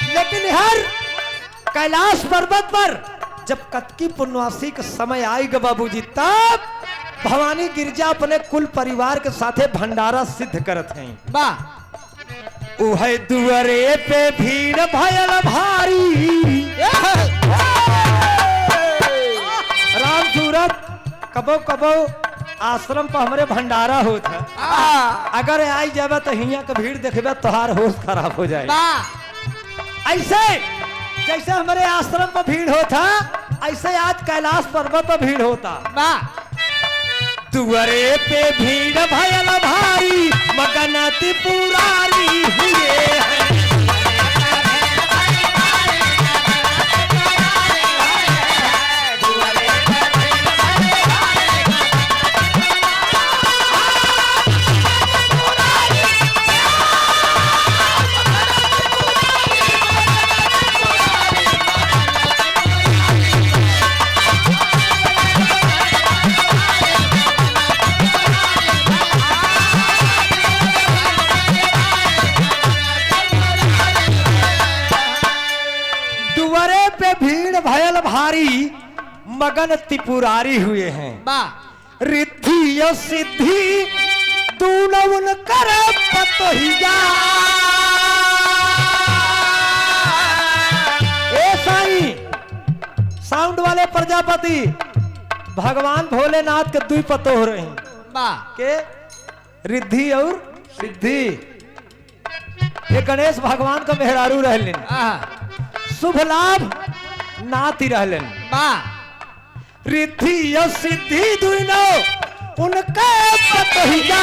लेकिन हर कैलाश पर्वत पर जब कतकी पुण्यवासी का समय आएगा बाबूजी, तब भवानी गिरजा अपने कुल परिवार के साथे भंडारा सिद्ध करत हैं। उहे दुआरे पे भीड़ भयल भारी, राम सूरत कबो कबो आश्रम पर हमारे भंडारा होता, अगर आई जावे तो हिया का भीड़ देखबे तोहार होश खराब हो जाए। ऐसे जैसे हमारे आश्रम पर भीड़ होता, ऐसे आज कैलाश पर्वत पर भीड़ होता। दुआरे पे भीड़ भयल भारी मगनती पुरारी हुए हैं। दीन भयल भारी मगन त्रिपुरारी हुए हैं। रिद्धि और सिद्धि दोनों उनकर पतोहिया। ए साईं साउंड वाले प्रजापति भगवान भोलेनाथ के दुई पतो हो रहे हैं के रिद्धि और सिद्धि। ये गणेश भगवान का मेहरारू रहलन, शुभ लाभ नाती रहलन। रिद्धि और सिद्धि दुनो उनका पतोहिया।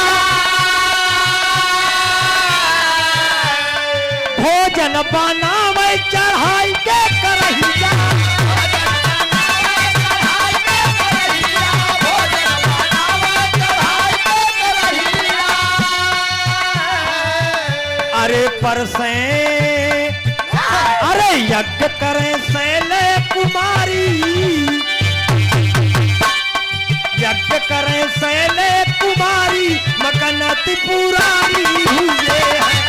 भोजन बनावे चढ़ाई के करहिया। अरे परसे अरे यज्ञ करें शैले कुमारी। यज्ञ करें शैले कुमारी मगन त्रिपुरारी हुए हैं।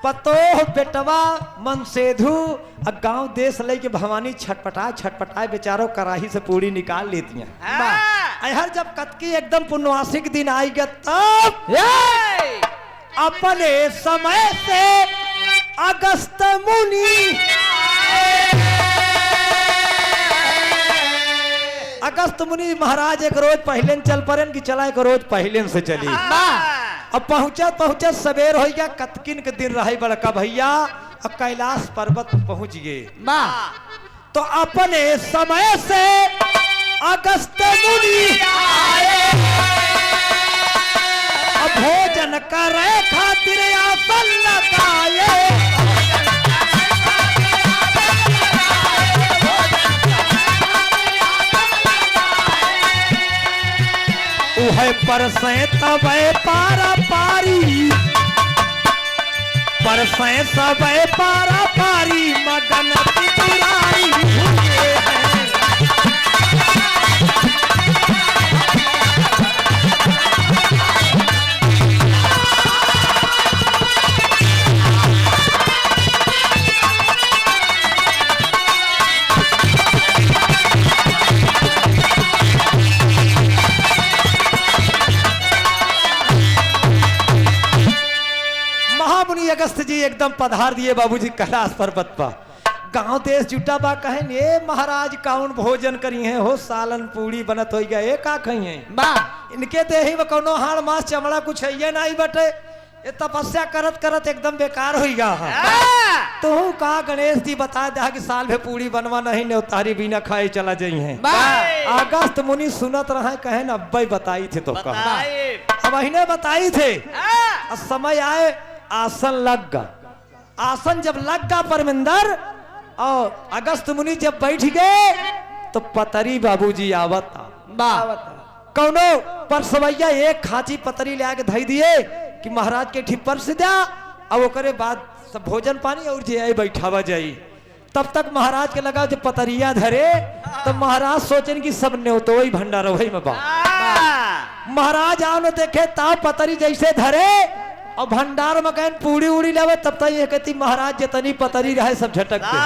पतोह बेटवा मनसेधु गांव देश ले के भवानी छटपटाए बेचारों कराही से पूरी निकाल लेती हैं। हर जब कतकी एकदम पुण्यवासी के दिन आई गया तब अपने समय से अगस्त मुनि महाराज एक रोज पहले चल पड़े कि चला एक रोज पहले से चली। अब पहुंचत सवेर हो गया, कतकिन के दिन रहे बड़का भैया अब कैलाश पर्वत पहुंच गए। तो अपने समय से अगस्त मुनि आए। अब भोजन करे खातिर आसन लगाए। उहे परसे तबे पारा पारी। परसे सबे पारा पारी मगन त्रिपुरारी हुए हैं। महामुनि अगस्त जी एकदम पधार दिए बाबूजी कैलाश पर्वत पर। गांव देश जुटा बा कहे ये महाराज कौन भोजन करी है हो, सालन पूरी बनत हो गया, का कही है इनके देही में कोनो हाड़ मांस चमड़ा कुछ है नहीं बटे। ये तपस्या करत करत एकदम बेकार हो गया। तो का गणेश जी बता दे कि साल में पूरी बनवा नहीं ने उतारी बिना खाए चला जाई है। अगस्त मुनि सुनत रहा कहे न अब्बई बताई थे तो अब अहिने बताई थे। समय आए आसन लग गा। आसन जब लग गा परमिंदर और अगस्त मुनि जब बैठ गए तो पतरी बाबूजी आवता कौनो परसवैया एक खांची पतरी ले आके धई दिए कि महाराज के ठिप्पर से दिया। अब ओकरे बाद सब भोजन पानी और जे बैठावा जाई। तब तक महाराज के लगा जब पतरिया धरे तो महाराज सोचें कि सब न्योतो वही भंडारा वही में बा। महाराज आओ न देखे तब पतरी जैसे धरे और भंडार में कहें पूरी उड़ी लावे तब तक ये कहती महाराज जितनी पतरी रहे सब झटक दे।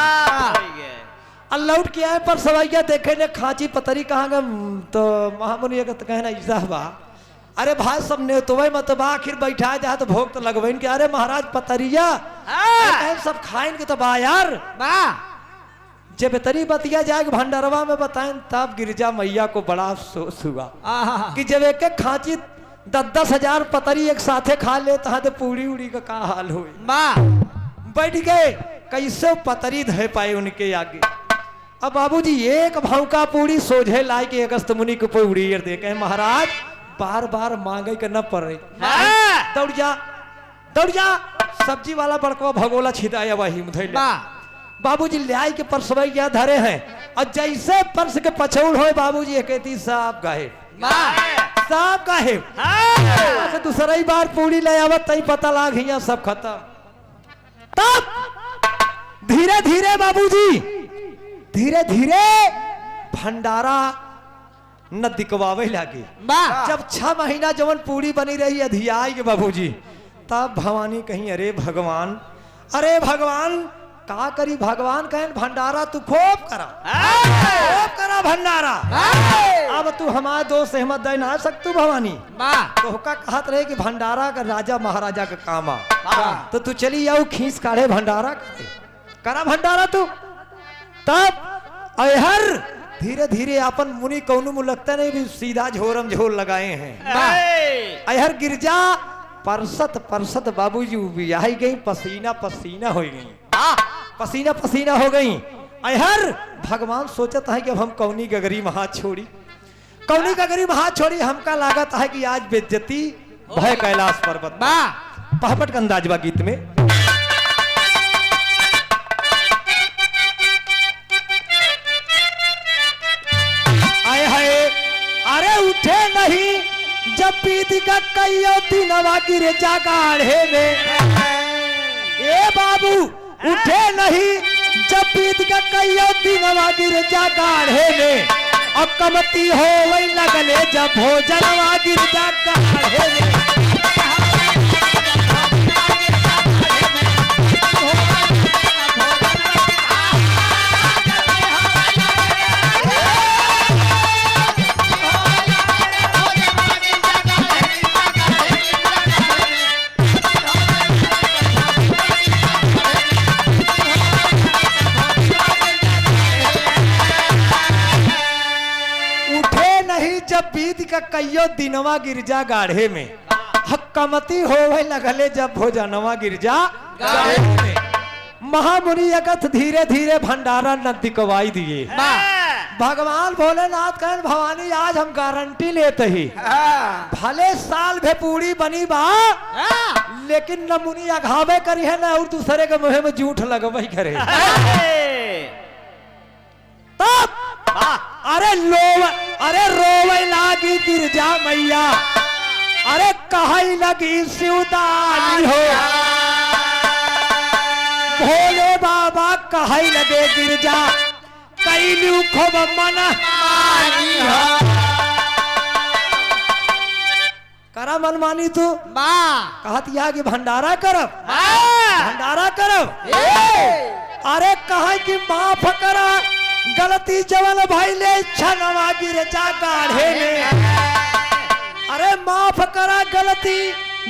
लौट के आए पर सवैया देखे ने खांची पतरी कहाँ गए तो महामुनि कहना ऐसा बा। अरे भाई सब ने तो वही मत बा आखिर बैठा जा तो भोग तो लगवेन के। अरे महाराज पतरिया सब खाइन के तो बा यार जब तरी बतिया जाए भंडारवा में बताएं तब गिरजा मैया को बड़ा अफसोस हुआ कि जब एक एक खांची 10-10 हजार पतरी एक साथे खा ले तो पूरी उड़ी का हाल हुई। बैठ गए कैसे पतरी धे पाए उनके आगे। अब बाबूजी एक भौका पूरी सोझे लाए के अगस्त मुनि को पूरी दे कहे महाराज बार बार मांगे के न पड़ रही। दौड़ जा सब्जी वाला बड़को भगोला छिदाया वही बाबूजी ल्याई के परसवैया धरे हैं और जैसे परस के पछौड़ हो बाबूजी कहती साहब गए सब कहे दूसरा ही बार पूरी ले आवत तई पता लाग हिया सब खत्म। तब धीरे धीरे बाबूजी धीरे धीरे भंडारा न दिखवावे लगे। जब 6 महीना जवन पूरी बनी रही अधियाई के बाबूजी, तब भवानी कहीं अरे भगवान का करी। भगवान कहें भंडारा तू खूब करा भंडारा। अब तू हमारे दोस्त हिम्मत दे ना सकतू भवानी, तो का कहत रहे कि भंडारा का राजा महाराजा का काम आ, तो तू चली जाऊ खींच काढ़े भंडारा करा भंडारा तू। तब अहर धीरे धीरे अपन मुनि कौनु मुँह लगता नहीं भी सीधा झोरम झोर लगाए हैं। अहर गिरजा परसत बाबूजी बियाही गई, पसीना पसीना हो गई, पसीना पसीना हो गई। अहर भगवान सोचत है कि अब हम कौनी गगरी में हाथ छोड़ी, कौनी गगरी में हाथ छोड़ी। हमका लागत है कि आज बेइज्जती भय कैलाश पर्वत। पहपट का अंदाजवा गीत में आए हाय अरे उठे नहीं जब बीत का कईयो दिनवा गिरे जागाढ़े में। ए बाबू उठे नहीं जब बीत का कईयो दिनवा गिरे जागाढ़े में। अब कमती हो वही लगले जब भोजनवा गिर जागाढ़े में। जब बीत का कईयो दिनवा गिरजा गाढ़े में। हक्कमती हो वही लगले जब भोजनवा गिरजा गाढ़े में। महामुनि अगत धीरे धीरे भंडारा न दिखवाई दिए। भगवान भोलेनाथ कहें भवानी आज हम गारंटी लेते ही भले साल भे पूरी बनी बा, लेकिन न मुनि अघावे करी है न और दूसरे के मुँह में जूठ लगवाई करे। तब अरे रोवे लागी गिरजा मैया, अरे कहाई लगी सिउदानी हो। भोले बाबा कहाई लगे गिरजा कैलू खूब मन मानी हो। करा मनमानी तू कहत या कि भंडारा करब भंडारा करब। अरे कहा कि माफ करा गलती जवल भाई ले छनवा गिरजा गाढ़े में। अरे माफ करा गलती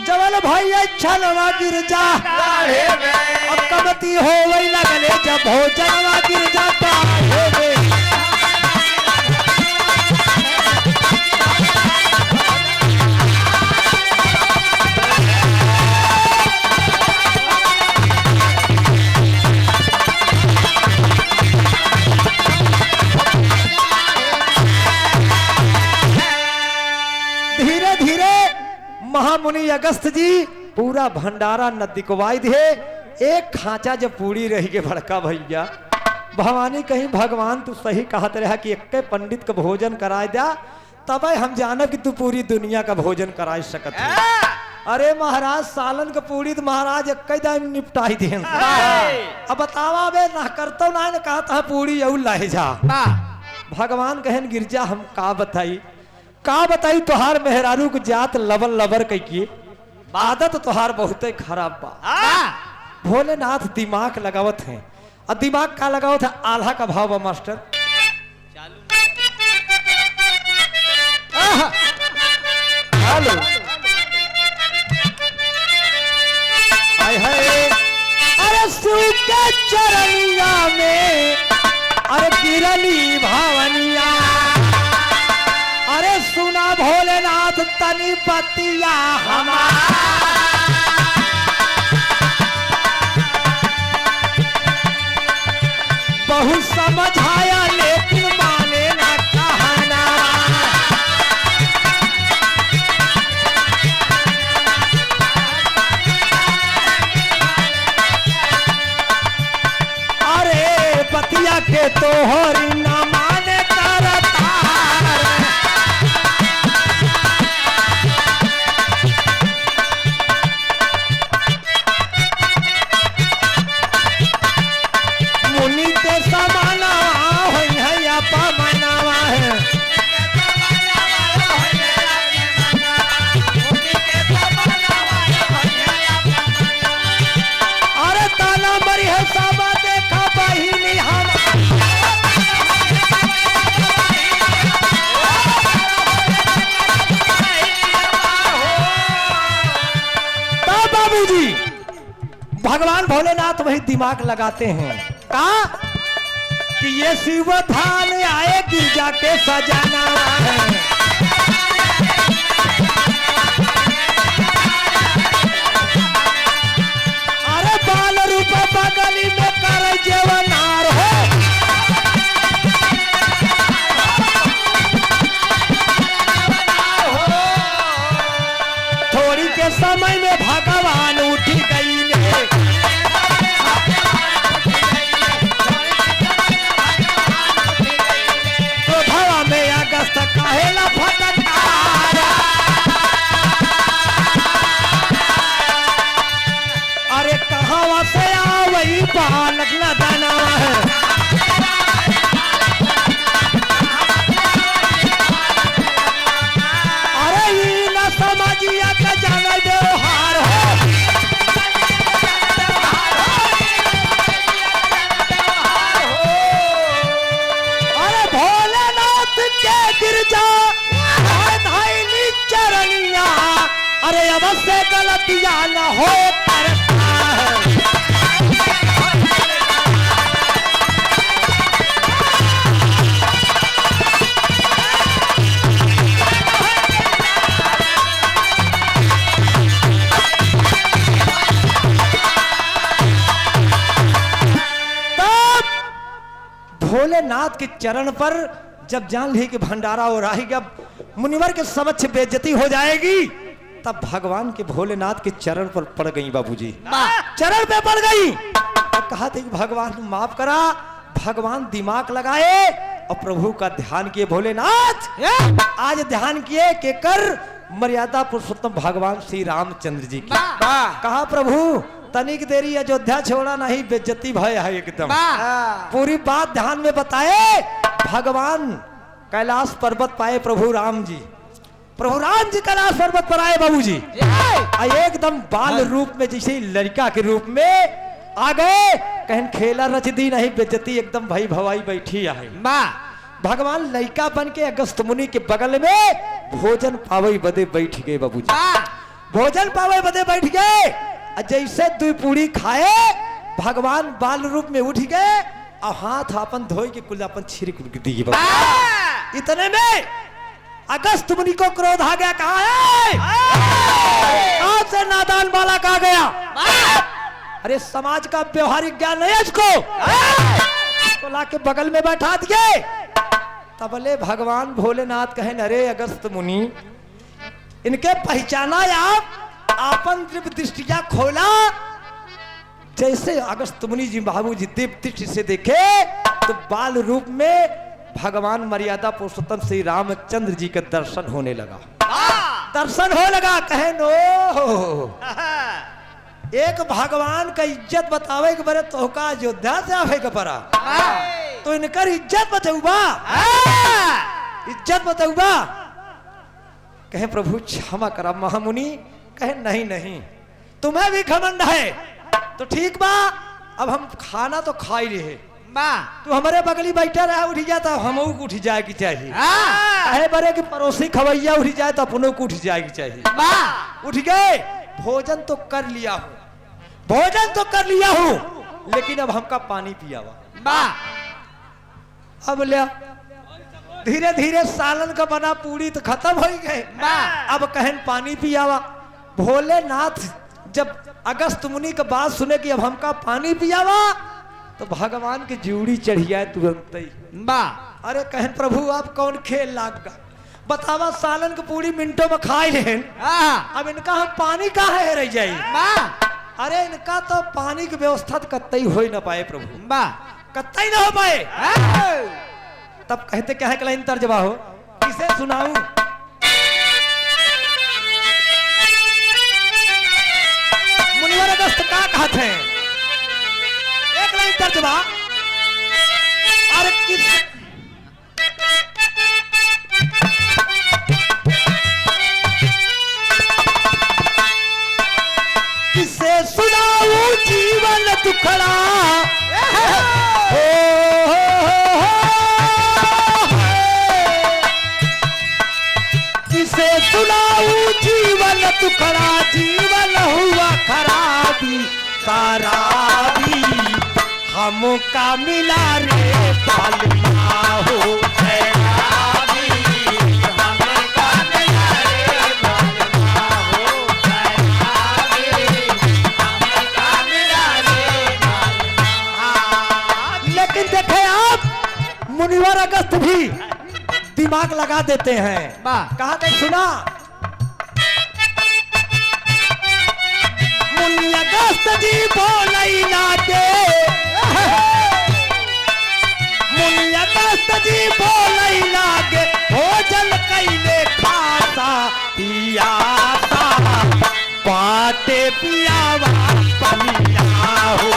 जवल भाई छनवा गिरजा गाढ़े में। अब कमती हो वही लगले जब भोजनवा गिरजा गाढ़े में। महामुनि अगस्त जी पूरा भंडारा न दिखवाई दे। एक खांचा जब पूरी रही के भड़का भैया भवानी कहीं भगवान तू सही कहत रहा कि एक पंडित का भोजन कराए दिया, तब हम जानब कि तू पूरी दुनिया का भोजन कराए सकत है। अरे महाराज सालन का पूरी तो महाराज एक दाम निपटाई दे। अब बतावा बे ना करतो ना कहता है पूरी यू लाए जा। भगवान कहन गिरजा हम का बताई तुहार मेहरारू को जात लबर लबर कही आदत तुहार बहुत खराब बा। भोलेनाथ दिमाग लगावत है और दिमाग का लगावत है आल्हा का भाव बा मास्टर। हेलो अरे शिव के चरनिया में अरे गिरली भावनिया। अरे सुना भोलेनाथ तनी बतिया बहुत समझाया लेकिन माने ना कहना। अरे बतिया के तोहरी ना माने करता। भगवान भोलेनाथ वही दिमाग लगाते हैं कहा कि ये शिव धान आए गिरजा के सजाना है। अरे बाल रूप बगली में कर जेवनार हो। थोड़ी के समय में भगवान उठी गई ले। तो भवा में अगस्त काहेला फटकारा। अरे कहाँ से आवई बालक लदना है। अरे ई न समझिया के जाने व्यवहार हो। अरे भोलेनाथ के गिरजा धाइली चरनिया। अरे अवश्य गलतियां न हो करता है। भोलेनाथ के चरण पर जब जान ली कि भंडारा हो रहा है, मुनिवर के समक्ष बेइज्जती हो जाएगी, तब भगवान के भोलेनाथ के चरण पर पड़ गई बाबूजी। चरण पे पड़ गई और कहा था कि भगवान माफ करा। भगवान दिमाग लगाए और प्रभु का ध्यान किए। भोलेनाथ आज ध्यान किए के कर मर्यादा पुरुषोत्तम भगवान श्री रामचंद्र जी की। कहा प्रभु तनिक देरी अयोध्या छोड़ा नहीं, बेइज्जती भय है एकदम। पूरी बात ध्यान में बताए। भगवान कैलाश पर्वत पाए प्रभु राम जी। प्रभु राम जी कैलाश पर्वत पर आए बाबूजी। एकदम बाल रूप में जैसे लड़का के रूप में आ गए। कहीं खेला रच दी नहीं, बेइज्जती एकदम भाई भवाई बैठी है। भगवान लड़का बन के अगस्त मुनि के बगल में भोजन पावे बदे बैठ गए बाबूजी। भोजन पावे बदे बैठ गए। जैसे दो पूरी खाए भगवान बाल रूप में उठ गए और हाथ अपन धोई के कुल अपन छिड़क दिए। इतने में अगस्त मुनि को क्रोध आ गया। कहा है कहां से नादान बालक आ गया। अरे समाज का व्यवहारिक ज्ञान नहीं है इसको लाके बगल में बैठा दिए। तबले भगवान भोलेनाथ कहें अरे अगस्त मुनि इनके पहचाना आप आपन दिव्य दृष्टिया खोला। जैसे अगस्त मुनि जी बाबू जी दिव्य दृष्टि से देखे तो बाल रूप में भगवान मर्यादा पुरुषोत्तम श्री रामचंद्र जी का दर्शन होने लगा। दर्शन हो लगा। कहे नो एक भगवान का इज्जत बतावे के बरे तो का अयोध्या से आवे के परा तो इनकर इज्जत बचौबा। इज्जत बचौबा। कहे प्रभु क्षमा करा महामुनि। कहे नहीं नहीं तुम्हें भी घमंड है तो ठीक बा। अब हम खाना तो खा ही रहे तू हमारे बगली बैठा रहा उठ जाता हमू को उठ जाए की चाहिए। कहे बरे कि पड़ोसी खवैया उठ जाए तो अपनों को उठ जाए की चाहिए। उठ गए। भोजन तो कर लिया हूँ, भोजन तो कर लिया हूँ, लेकिन अब हमका पानी पिया हुआ। अब लिया धीरे धीरे सालन का बना पूरी तो खत्म हो गए। अब कहन पानी पियावा। भोलेनाथ जब अगस्त मुनि का बात सुने कि अब हमका पानी पियावा तो भगवान की जूड़ी चढ़िया तुरंत ही। अरे कहन प्रभु आप कौन खेल लाग गा बतावा। सालन की पूरी मिनटों में खाए लेन। अब इनका हम पानी कहाँ है रह जाये। अरे इनका तो पानी की व्यवस्था तो कतई हो ही ना पाए प्रभु, कतई ना हो पाए। तब कहते क्या है कि लाइन तर्जबा हो किसे सुनाऊं। मुनिवर अगस्त का कहते हैं एक लाइन तर्जबा। अरे किसे सुनाऊं जीवन दुखड़ा। किसे सुनाऊं जीवन दुखड़ा। जीवन हुआ खराबी शराबी हमका मिला रे बालमा हो शराबी हमका मिला रे बालमा हो शराबी हमका मिला रे बालमा। लेकिन देखे आप मुनिवर अगस्त भी दिमाग लगा देते हैं। कहा तक सुना मुनि अगस्त जी बोलई लागे मुनि अगस्त जी बोलई लागे भोजन कैले खाता पियासा बाटे पियावा पनिया हो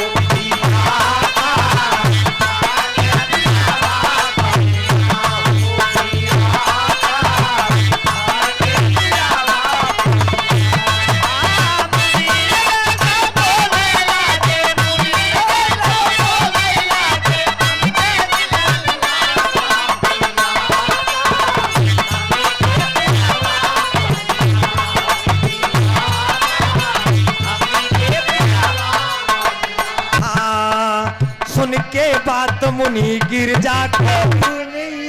सुन के बात मुनि गिरजा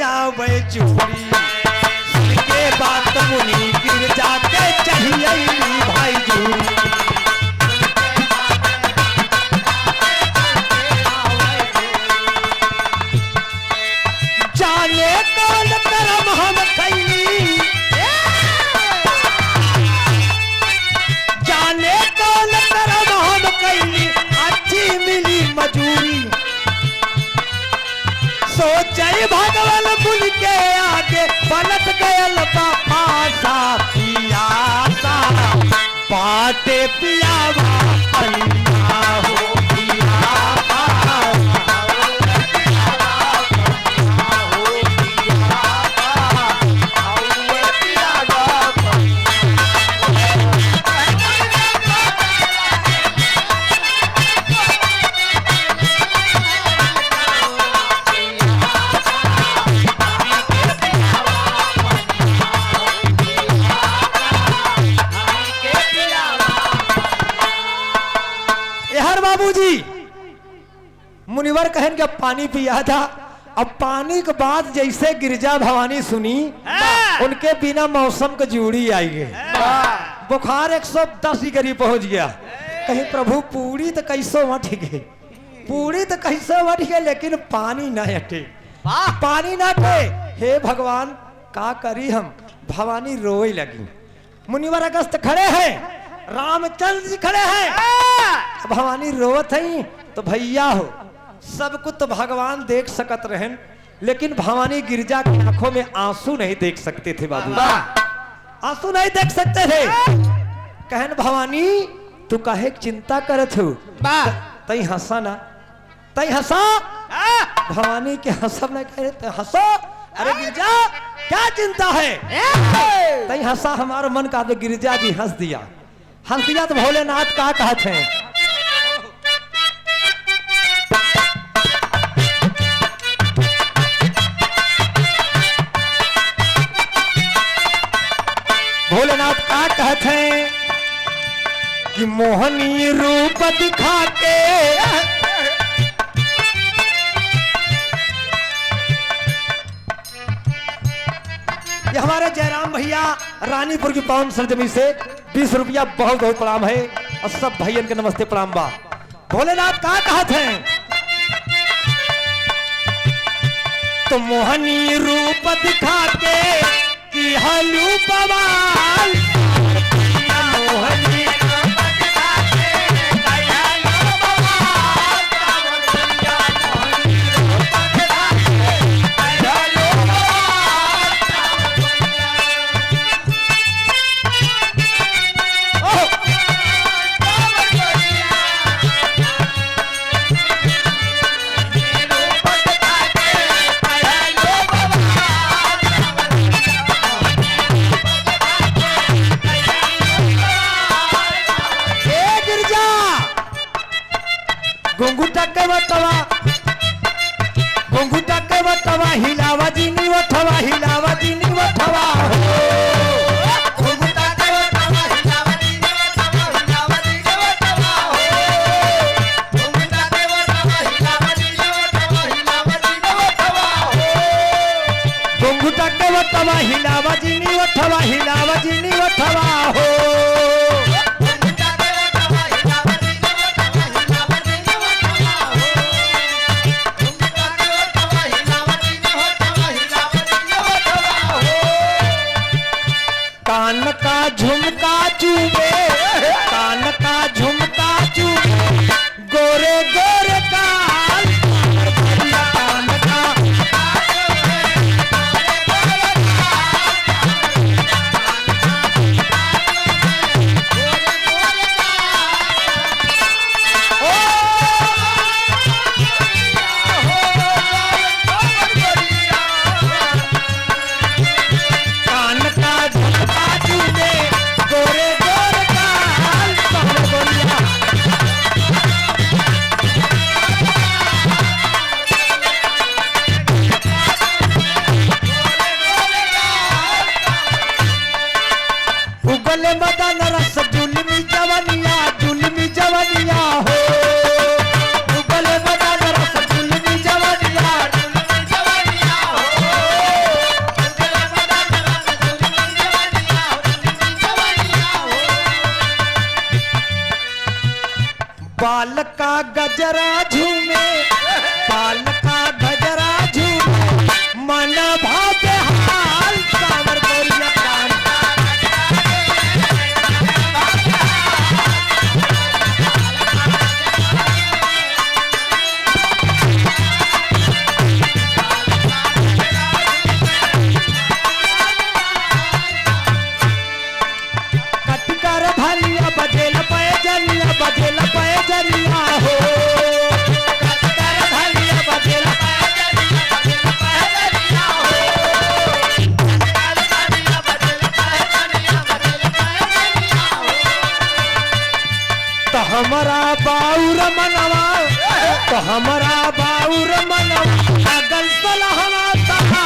आवे चूड़ी सुन के बात मुनि गिरजा के चाहिए भाई जूड़ी जाने कौन करम हम कैली जाने कौन करम हम कैली अच्छी मिली मजूरी सोचे भगवान मुन के आगे पलट गयल पासा पियासा बाटे पियावा पनिया हो पियावा बाबूजी मुनिवर कहन के पानी पिया था। अब पानी के बाद जैसे गिरजा भवानी सुनी उनके बिना मौसम के जूड़ी आई गई बुखार 110 के करीब पहुंच गया। कहीं प्रभु पूरी तो कैसे मट गई पूरी तो कैसे मट गई लेकिन पानी ना हटे पानी ना हटे। हे भगवान का करी हम भवानी रोए लगी। मुनिवर अगस्त खड़े हैं रामचंद्र जी खड़े हैं भवानी रोवत है तो भैया हो सब कुछ तो भगवान देख सकत रहे लेकिन भवानी गिरजा की आंखों में आंसू नहीं देख सकते थे बाबू आंसू नहीं देख सकते थे। कहन भवानी तू काहे चिंता करत हो तई हंसा ना तई हंसा भवानी के हंसब नहीं करे हंसो अरे गिरजा क्या चिंता है तई हंसा हमारा मन का गिरजा जी हंस दिया तो भोलेनाथ का कहते हैं भोलेनाथ का कहते हैं कि मोहनी रूप दिखा के ये हमारे जयराम भैया रानीपुर की पावन सरजमी से 20 रुपया बहुत बहुत प्रणाम है और सब भैयन के नमस्ते प्रणाम बा। भोलेनाथ का कहते हैं तो मोहनी रूप दिखा के कि हलू पवाल मोहनी हिलाव जीनी उठवा हो। कान का झुमका चूमे, कान का झुमका चूमे, गोरे गोरे काल कान का। कान का झुमका चूमे, गोरे गोरे काल कान गोरिया। उगले मदन रस जुलमी जवनिया, जुलमी जवनिया हो। उगले मदन रस जुलमी जवनिया, जुलमी जवनिया हो। उगले मदन रस जुलमी जवनिया, जुलमी जवनिया हो। बाल का गजरा झूमे, बाल का गजरा झूमे, मन भावे हाल सावर गोरिया कान। कटकर भलिया बजेल पैजनिया, बजेल पैजनिया हो। कटकर भलिया बजेल पैजनिया, बजेल पैजनिया हो। कटकर भलिया बजेल पैजनिया, बजेल पैजनिया हो। तो हमारा बाउर मनवा, तो हमारा बाउर मनवा, अगल सलहवा तहा।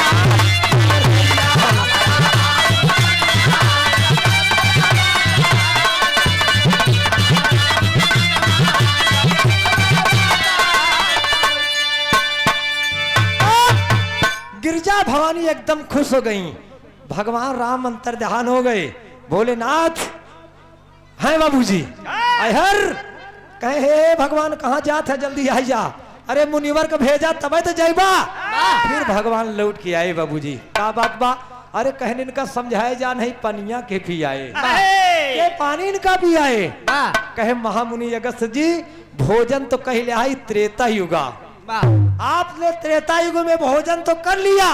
गिरजा भवानी एकदम खुश हो गई, भगवान राम अंतर्ध्यान हो गए। भोलेनाथ हैं बाबूजी, हर कहे हे भगवान कहाँ जात है, जल्दी आई जा। अरे मुनिवर को भेजा तबे तो जाइबा। फिर भगवान लौट के आए बाबूजी, का बात बा? अरे कहने इनका समझाए जा नहीं, पनिया के पी आए, ये पानी इनका पी आए। कहे महामुनि अगस्त्य जी, भोजन तो कही ले आई त्रेता युगा, आपने त्रेता युग में भोजन तो कर लिया,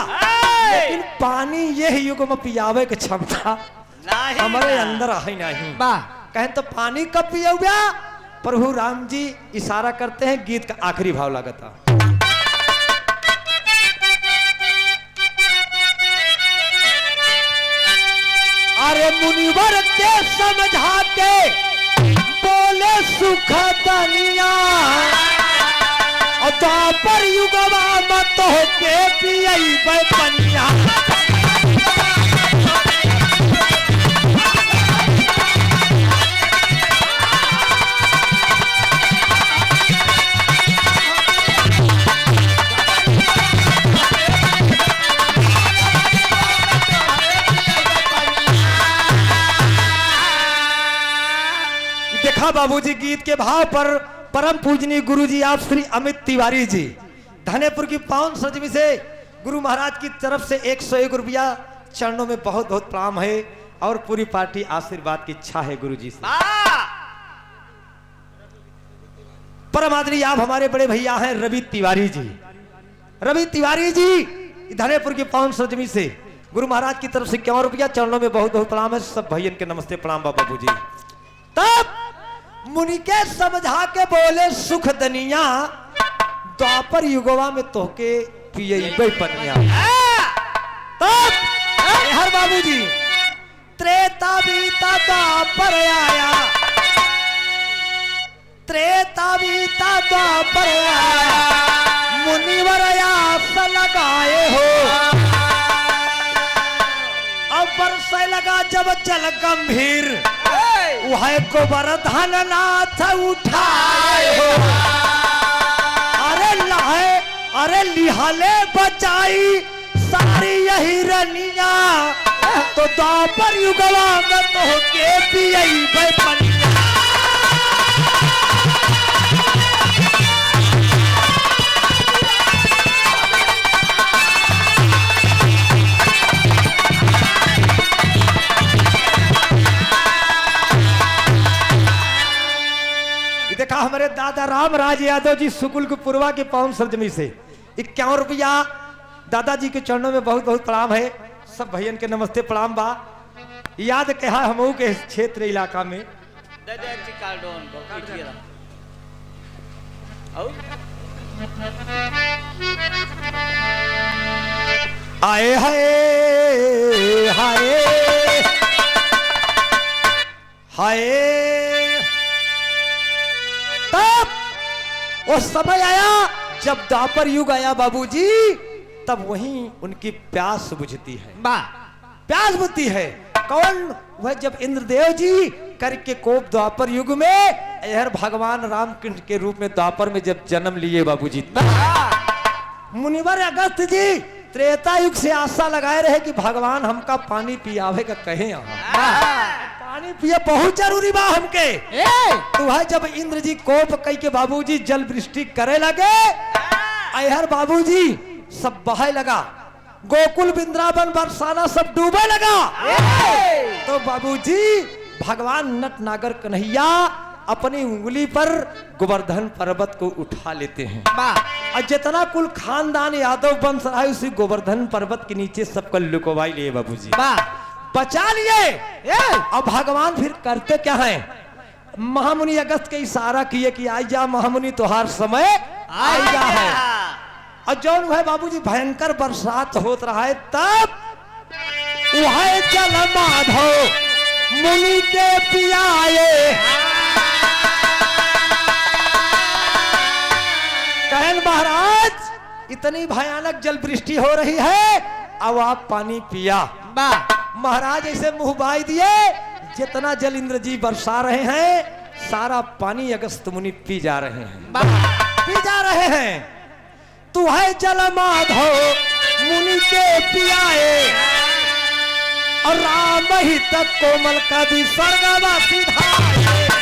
लेकिन पानी यह युग में पियावे की क्षमता हमारे अंदर आई नहीं। कहें तो पानी कब पिया? प्रभु राम जी इशारा करते हैं, गीत का आखिरी भाव लगता। अरे मुनिवर के समझा के बोले सुख दनिया, पर युगवा मत हो के पियई पनिया। देखा बाबूजी, गीत के भाव पर परम पूजनीय गुरुजी आप श्री अमित तिवारी जी धनेपुर की पावन सजमी से गुरु महाराज की तरफ से 101 रुपया चरणों में बहुत बहुत प्रणाम है, और पूरी पार्टी आशीर्वाद की इच्छा है गुरुजी से। परम आदरणीय आप हमारे बड़े भैया हैं रवि तिवारी जी, रवि तिवारी जी धनेपुर की पावन सजमी से गुरु महाराज की तरफ से 51 रुपया चरणों में बहुत बहुत प्रणाम है। सब भैयन के नमस्ते प्रणाम बाबू जी। तब मुनि के समझा के बोले सुख दनिया, द्वापर युगवा में तोहके पियई पनिया। तब हर बाबूजी त्रेता बीता द्वापर आया, त्रेता बीता द्वापर आया, मुनिवर आस लगाए हो। अब बरसे लगा जब जल गंभीर, वह गोवर्धन नाथ उठाए हो। अरे लाए, अरे लिहाले बचाई सारी यही रनिया तो द्वापर युगवा में तो के पियई पनिया। देखा हमारे दादा रामराज यादव जी सुकुल के पूर्वा के पावन सरजमी से 51 रुपया दादाजी के चरणों में बहुत बहुत प्रणाम है। सब भैयन के नमस्ते प्रणाम बा। याद कहा हमहू के क्षेत्र इलाका में आए हाय हाय हाय तब वो समय आया जब द्वापर युग आया बाबूजी, तब वहीं उनकी प्यास बुझती है। प्यास बुझती है कौन? वह जब इंद्रदेव जी करके कोप द्वापर युग में यह भगवान रामकृष्ण के रूप में द्वापर में जब जन्म लिए बाबूजी, मुनिवर अगस्त जी त्रेता युग से आशा लगाए रहे कि भगवान हमका पानी पियावे का कहे, पानी पिए बहुत जरूरी बा हमके। तो वह जब इंद्र जी कोप कई के बाबूजी जल वृष्टि करे लगे, अहर बाबूजी सब बहे लगा, गोकुल वृंदावन बरसाना सब डूबे लगा। तो बाबूजी भगवान नट नागर कन्हैया अपनी उंगली पर गोवर्धन पर्वत को उठा लेते हैं और जितना कुल खानदान यादव वंश रहा उसी गोवर्धन पर्वत के नीचे सबको लुकवाई लिए बाबूजी, बचा लिए। अब भगवान फिर करते क्या है? महामुनि अगस्त के इशारा किए कि आई जा महामुनि तुहार समय आई जा है। और जौन वह बाबूजी भयंकर बरसात होत रहा है, तब वह जल माधव मुनि के पियाए। कहन महाराज इतनी भयानक जल वृष्टि हो रही है, अब आप पानी पिया। महाराज ऐसे मुंह बाई दिए, जितना जल इंद्र जी बरसा रहे हैं सारा पानी अगस्त मुनि पी जा रहे हैं, पी जा रहे हैं। तू है जल माधव मुनि के पियाए और राम ही तक कोमल कवि स्वर्गवा सिधाए।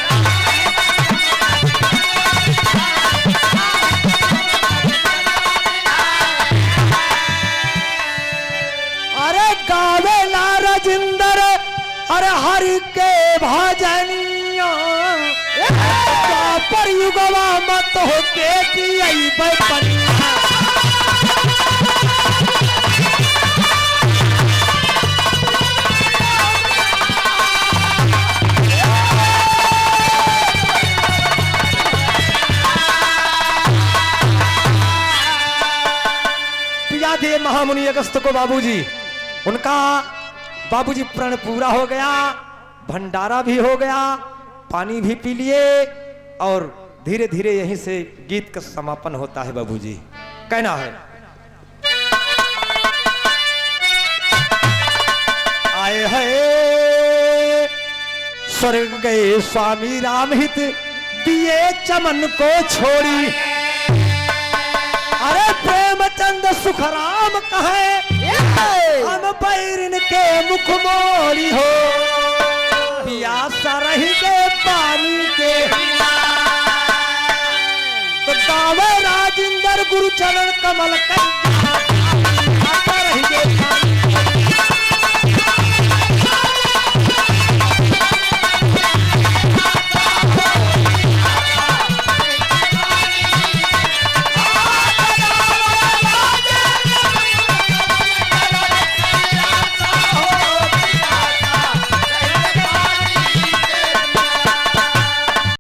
अरे गावेला राजिंदर अरे हरि के भजनिया द्वापर युगवा मत हो के पियई पनिया। पिया दिए महामुनि अगस्त को बाबूजी, उनका बाबूजी प्रण पूरा हो गया, भंडारा भी हो गया, पानी भी पी लिए और धीरे धीरे यहीं से गीत का समापन होता है बाबूजी। कहना है आए है स्वर्ग गए स्वामी राम हित दिए चमन को छोड़ी। अरे प्रेमचंद सुखराम कहे हम बैरिन के मुख मोड़ी हो, प्यासा रही गए पानी के। तो दावे राजिंदर गुरु चरण कमल कर रही गए पानी।